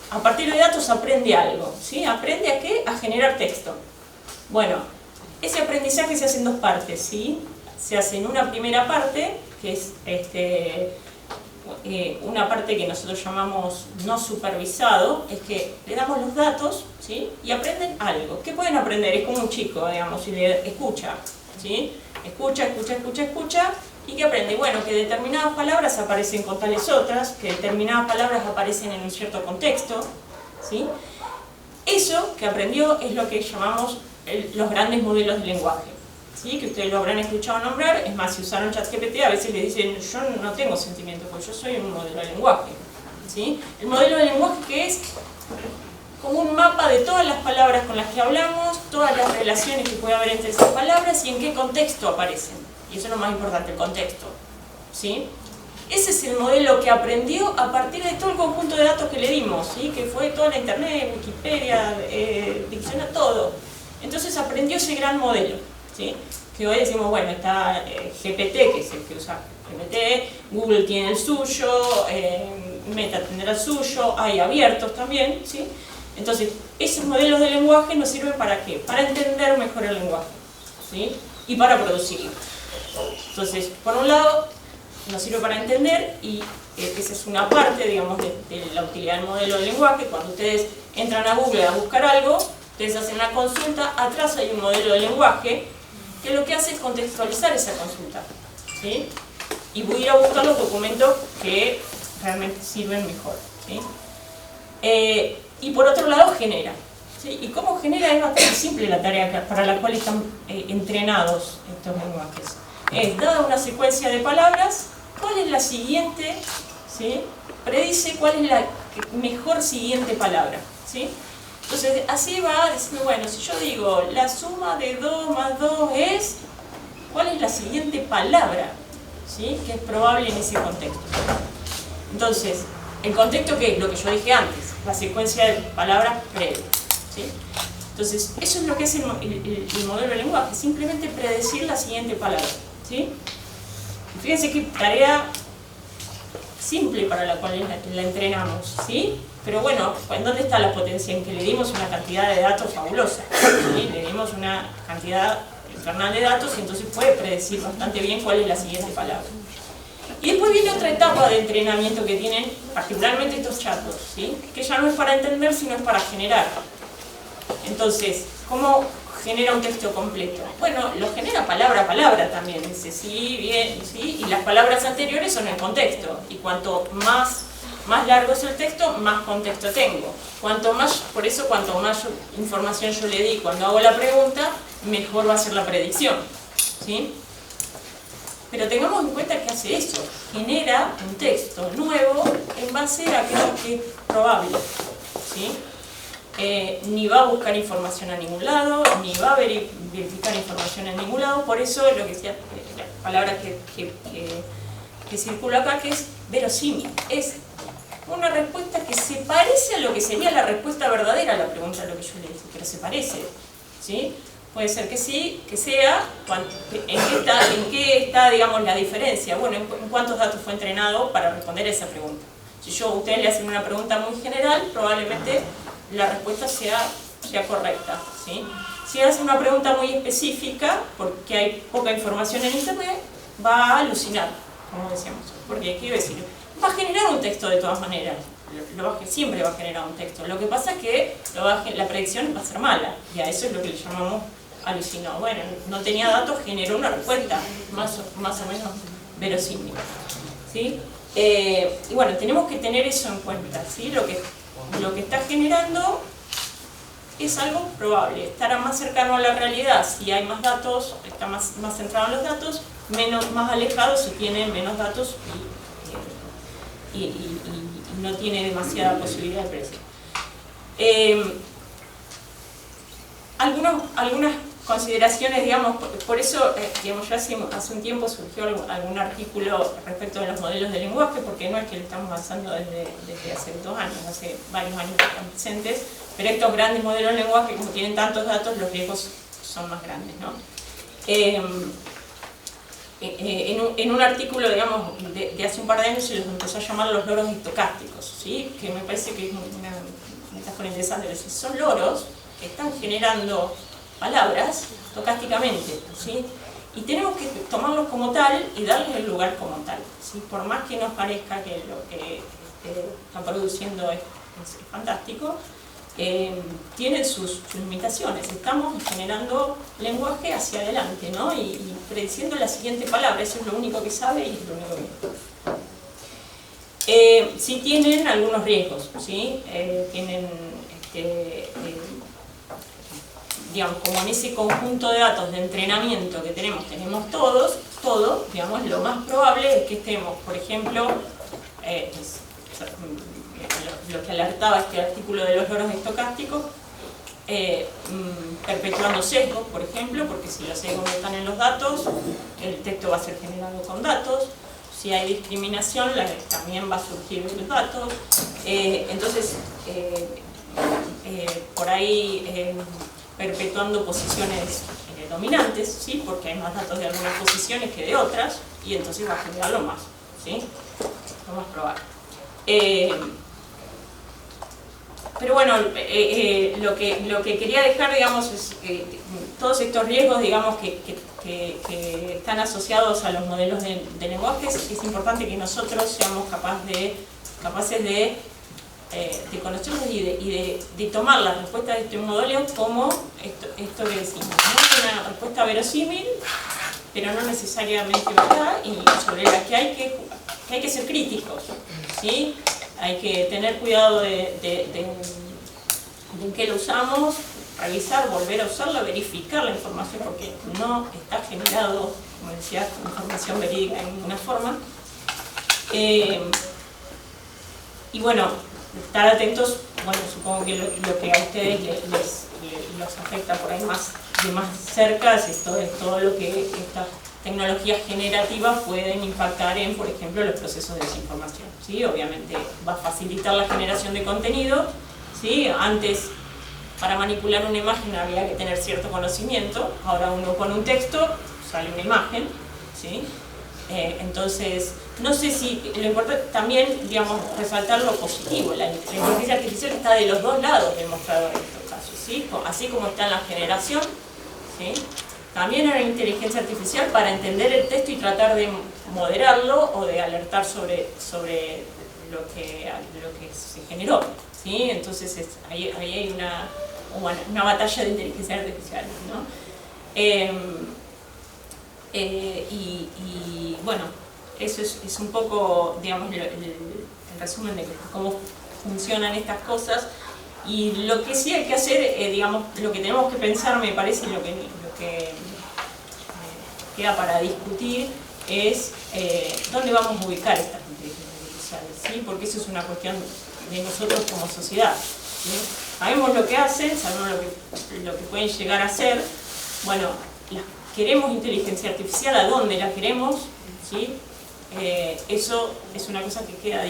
a partir de datos aprende algo, ¿sí? ¿Aprende a qué? A generar texto. Bueno, ese aprendizaje se hace en dos partes, ¿sí? Se hace en una primera parte, que es una parte que nosotros llamamos no supervisado, es que le damos los datos, ¿sí? Y aprenden algo. ¿Qué pueden aprender? Es como un chico, digamos, y le escucha, ¿sí? Escucha, ¿y qué aprende? Bueno, que determinadas palabras aparecen con tales otras, que determinadas palabras aparecen en un cierto contexto, ¿sí? Eso que aprendió es lo que llamamos los grandes modelos de lenguaje, ¿sí? Que ustedes lo habrán escuchado nombrar. Es más, si usaron ChatGPT, a veces le dicen, yo no tengo sentimientos, porque yo soy un modelo de lenguaje, ¿sí? El modelo de lenguaje, que es como un mapa de todas las palabras con las que hablamos, todas las relaciones que puede haber entre esas palabras y en qué contexto aparecen. Y eso es lo más importante, el contexto, ¿sí? Ese es el modelo que aprendió a partir de todo el conjunto de datos que le dimos, ¿sí? Que fue toda la internet, Wikipedia, diccionario, todo. Entonces aprendió ese gran modelo, ¿sí? Que hoy decimos, bueno, está GPT, que es el que usa GPT, Google tiene el suyo, Meta tendrá el suyo, hay abiertos también, ¿sí? Entonces, esos modelos de lenguaje nos sirven ¿para qué? Para entender mejor el lenguaje, ¿sí? Y para producirlo. Entonces, por un lado, nos sirve para entender, y esa es una parte, digamos, de la utilidad del modelo de lenguaje. Cuando ustedes entran a Google a buscar algo, ustedes hacen una consulta, atrás hay un modelo de lenguaje que lo que hace es contextualizar esa consulta, ¿sí? Y voy a ir a buscar los documentos que realmente sirven mejor, ¿sí? Y por otro lado genera, ¿sí? Y cómo genera es bastante simple la tarea para la cual están entrenados estos lenguajes. Es, dada una secuencia de palabras, ¿cuál es la siguiente? ¿Sí? Predice cuál es la mejor siguiente palabra, ¿sí? Entonces así va a decir, bueno, si yo digo la suma de 2 más 2 es, ¿cuál es la siguiente palabra? ¿Sí? Que es probable en ese contexto. Entonces, ¿el contexto qué es? Lo que yo dije antes, la secuencia de palabras previa, ¿sí? Entonces, eso es lo que es el modelo de lenguaje, simplemente predecir la siguiente palabra, ¿sí? Y fíjense qué tarea simple para la cual la entrenamos, ¿sí? Pero bueno, ¿dónde está la potencia? En que le dimos una cantidad de datos fabulosa, ¿sí? Le dimos una cantidad infernal de datos y entonces puede predecir bastante bien cuál es la siguiente palabra. Y después viene otra etapa de entrenamiento que tienen particularmente estos chatbots, ¿sí? Que ya no es para entender, sino es para generar. Entonces, ¿cómo genera un texto completo? Bueno, lo genera palabra a palabra también, dice sí, bien, sí, y las palabras anteriores son el contexto, y cuanto más largo es el texto, más contexto tengo. Por eso, cuanto más información yo le di cuando hago la pregunta, mejor va a ser la predicción, ¿sí? Pero tengamos en cuenta que hace eso, genera un texto nuevo en base a aquello que es probable, ¿sí? Ni va a buscar información a ningún lado, ni va a verificar información en ningún lado. Por eso lo que decía, la palabra que circula acá, que es verosímil, es una respuesta que se parece a lo que sería la respuesta verdadera a la pregunta de lo que yo le dije, pero se parece, ¿sí? Puede ser que sí, que sea. ¿En qué está, digamos, la diferencia? Bueno, en cuántos datos fue entrenado para responder a esa pregunta. Si ustedes le hacen una pregunta muy general, probablemente la respuesta sea correcta, ¿sí? Si hacen una pregunta muy específica, porque hay poca información en internet, va a alucinar, como decíamos. Porque, ¿qué iba a decir? Va a generar un texto de todas maneras. Siempre va a generar un texto. Lo que pasa es que la predicción va a ser mala, y a eso es lo que le llamamos alucinado. Bueno, no tenía datos, generó una respuesta más o menos verosímil, ¿sí? Y bueno, tenemos que tener eso en cuenta, ¿sí? Lo que está generando es algo probable, estará más cercano a la realidad si hay más datos, está más centrado en los datos, más alejado si tiene menos datos y no tiene demasiada posibilidad de predecir. Algunas consideraciones, digamos, por eso, digamos, ya hace un tiempo surgió algún artículo respecto de los modelos de lenguaje, porque no es que lo estamos avanzando desde hace 2 años, hace varios años que están presentes, pero estos grandes modelos de lenguaje, como tienen tantos datos, los riesgos son más grandes, ¿no? En un artículo, digamos, de hace un par de años se los empezó a llamar los loros estocásticos, ¿sí? Que me parece que es una metáfora interesante. Son loros que están generando palabras estocásticamente, ¿sí? Y tenemos que tomarlos como tal y darles el lugar como tal, ¿sí? Por más que nos parezca que lo que están produciendo es fantástico, tienen sus limitaciones. Estamos generando lenguaje hacia adelante, ¿no? Y prediciendo la siguiente palabra, eso es lo único que sabe y es lo único que... sí tienen algunos riesgos, ¿sí? Tienen, digamos, como en ese conjunto de datos de entrenamiento que tenemos todo, digamos, lo más probable es que estemos, por ejemplo, lo que alertaba este artículo de los loros estocásticos, perpetuando sesgos, por ejemplo, porque si los sesgos no están en los datos, el texto va a ser generado con datos. Si hay discriminación, también va a surgir esos datos. Entonces, por ahí perpetuando posiciones dominantes, ¿sí? Porque hay más datos de algunas posiciones que de otras, y entonces va a generar lo más, ¿sí? Lo más probable. Pero bueno, lo que quería dejar, digamos, es todos estos riesgos, digamos, que están asociados a los modelos de lenguajes. Es importante que nosotros seamos capaces de conocerlos y de tomar las respuestas de este modelo como esto que decimos, ¿no? Una respuesta verosímil, pero no necesariamente verdad, y sobre la que hay que ser críticos, ¿sí? Hay que tener cuidado de en qué lo usamos, revisar, volver a usarla, verificar la información, porque no está generado, como decía, información verídica de ninguna forma. Y bueno, estar atentos, bueno, supongo que lo que a ustedes los afecta por ahí más cerca es todo lo que estas tecnologías generativas pueden impactar en, por ejemplo, los procesos de desinformación, ¿sí? Obviamente va a facilitar la generación de contenido, ¿sí? Antes, para manipular una imagen había que tener cierto conocimiento, ahora uno pone un texto, sale una imagen, ¿sí? Entonces, no sé si, lo importante también, digamos, resaltar lo positivo. La inteligencia artificial está de los dos lados del mostrador en estos casos, ¿sí? Así como está en la generación, ¿sí? También hay inteligencia artificial para entender el texto y tratar de moderarlo o de alertar sobre lo que se generó, ¿sí? Entonces ahí hay una batalla de inteligencia artificial, ¿no? Y bueno, eso es un poco, digamos, el resumen de cómo funcionan estas cosas. Y lo que sí hay que hacer, digamos, lo que tenemos que pensar, me parece, lo que queda para discutir es dónde vamos a ubicar estas inteligencias artificiales, ¿sí? Porque eso es una cuestión de nosotros como sociedad, ¿sí? Sabemos lo que hacen, sabemos lo que pueden llegar a hacer. Bueno, queremos inteligencia artificial, ¿a dónde la queremos? ¿Sí? Eso es una cosa que queda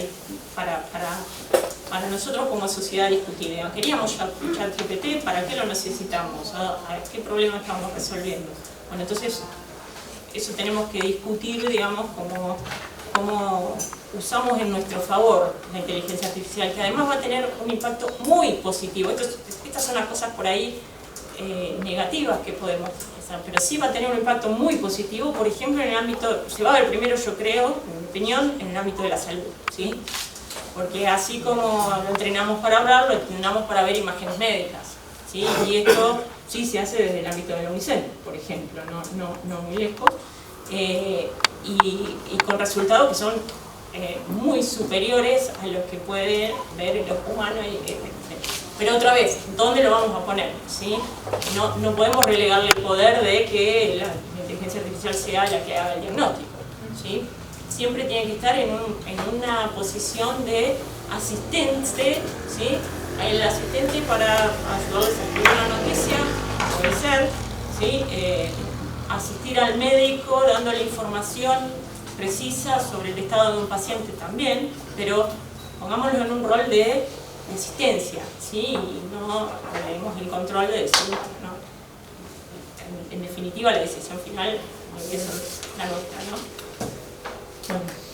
para nosotros como sociedad discutir. Queríamos ChatGPT, ¿para qué lo necesitamos? ¿A qué problema estamos resolviendo? Bueno, entonces eso tenemos que discutir, digamos, cómo usamos en nuestro favor la inteligencia artificial, que además va a tener un impacto muy positivo. Estas son las cosas por ahí negativas que podemos pensar, pero sí va a tener un impacto muy positivo, por ejemplo, en el ámbito, se va a ver primero, yo creo, en mi opinión, en el ámbito de la salud, ¿sí? Porque así como lo entrenamos para hablar, lo entrenamos para ver imágenes médicas, ¿sí? Y esto sí se hace desde el ámbito de la UNICEF, por ejemplo, no muy lejos, y con resultados que son muy superiores a los que puede ver el ojo humano. Pero otra vez, ¿dónde lo vamos a poner? ¿Sí? No podemos relegarle el poder de que la inteligencia artificial sea la que haga el diagnóstico, ¿sí? Siempre tiene que estar en una posición de asistente, ¿sí? El asistente para ayudarles a escribir una noticia, puede ser, ¿sí? Asistir al médico dándole información precisa sobre el estado de un paciente también, pero pongámoslo en un rol de asistencia, ¿sí? Y no tenemos el control de decir, ¿no? En definitiva, la decisión final es la nuestra, ¿no? Bueno.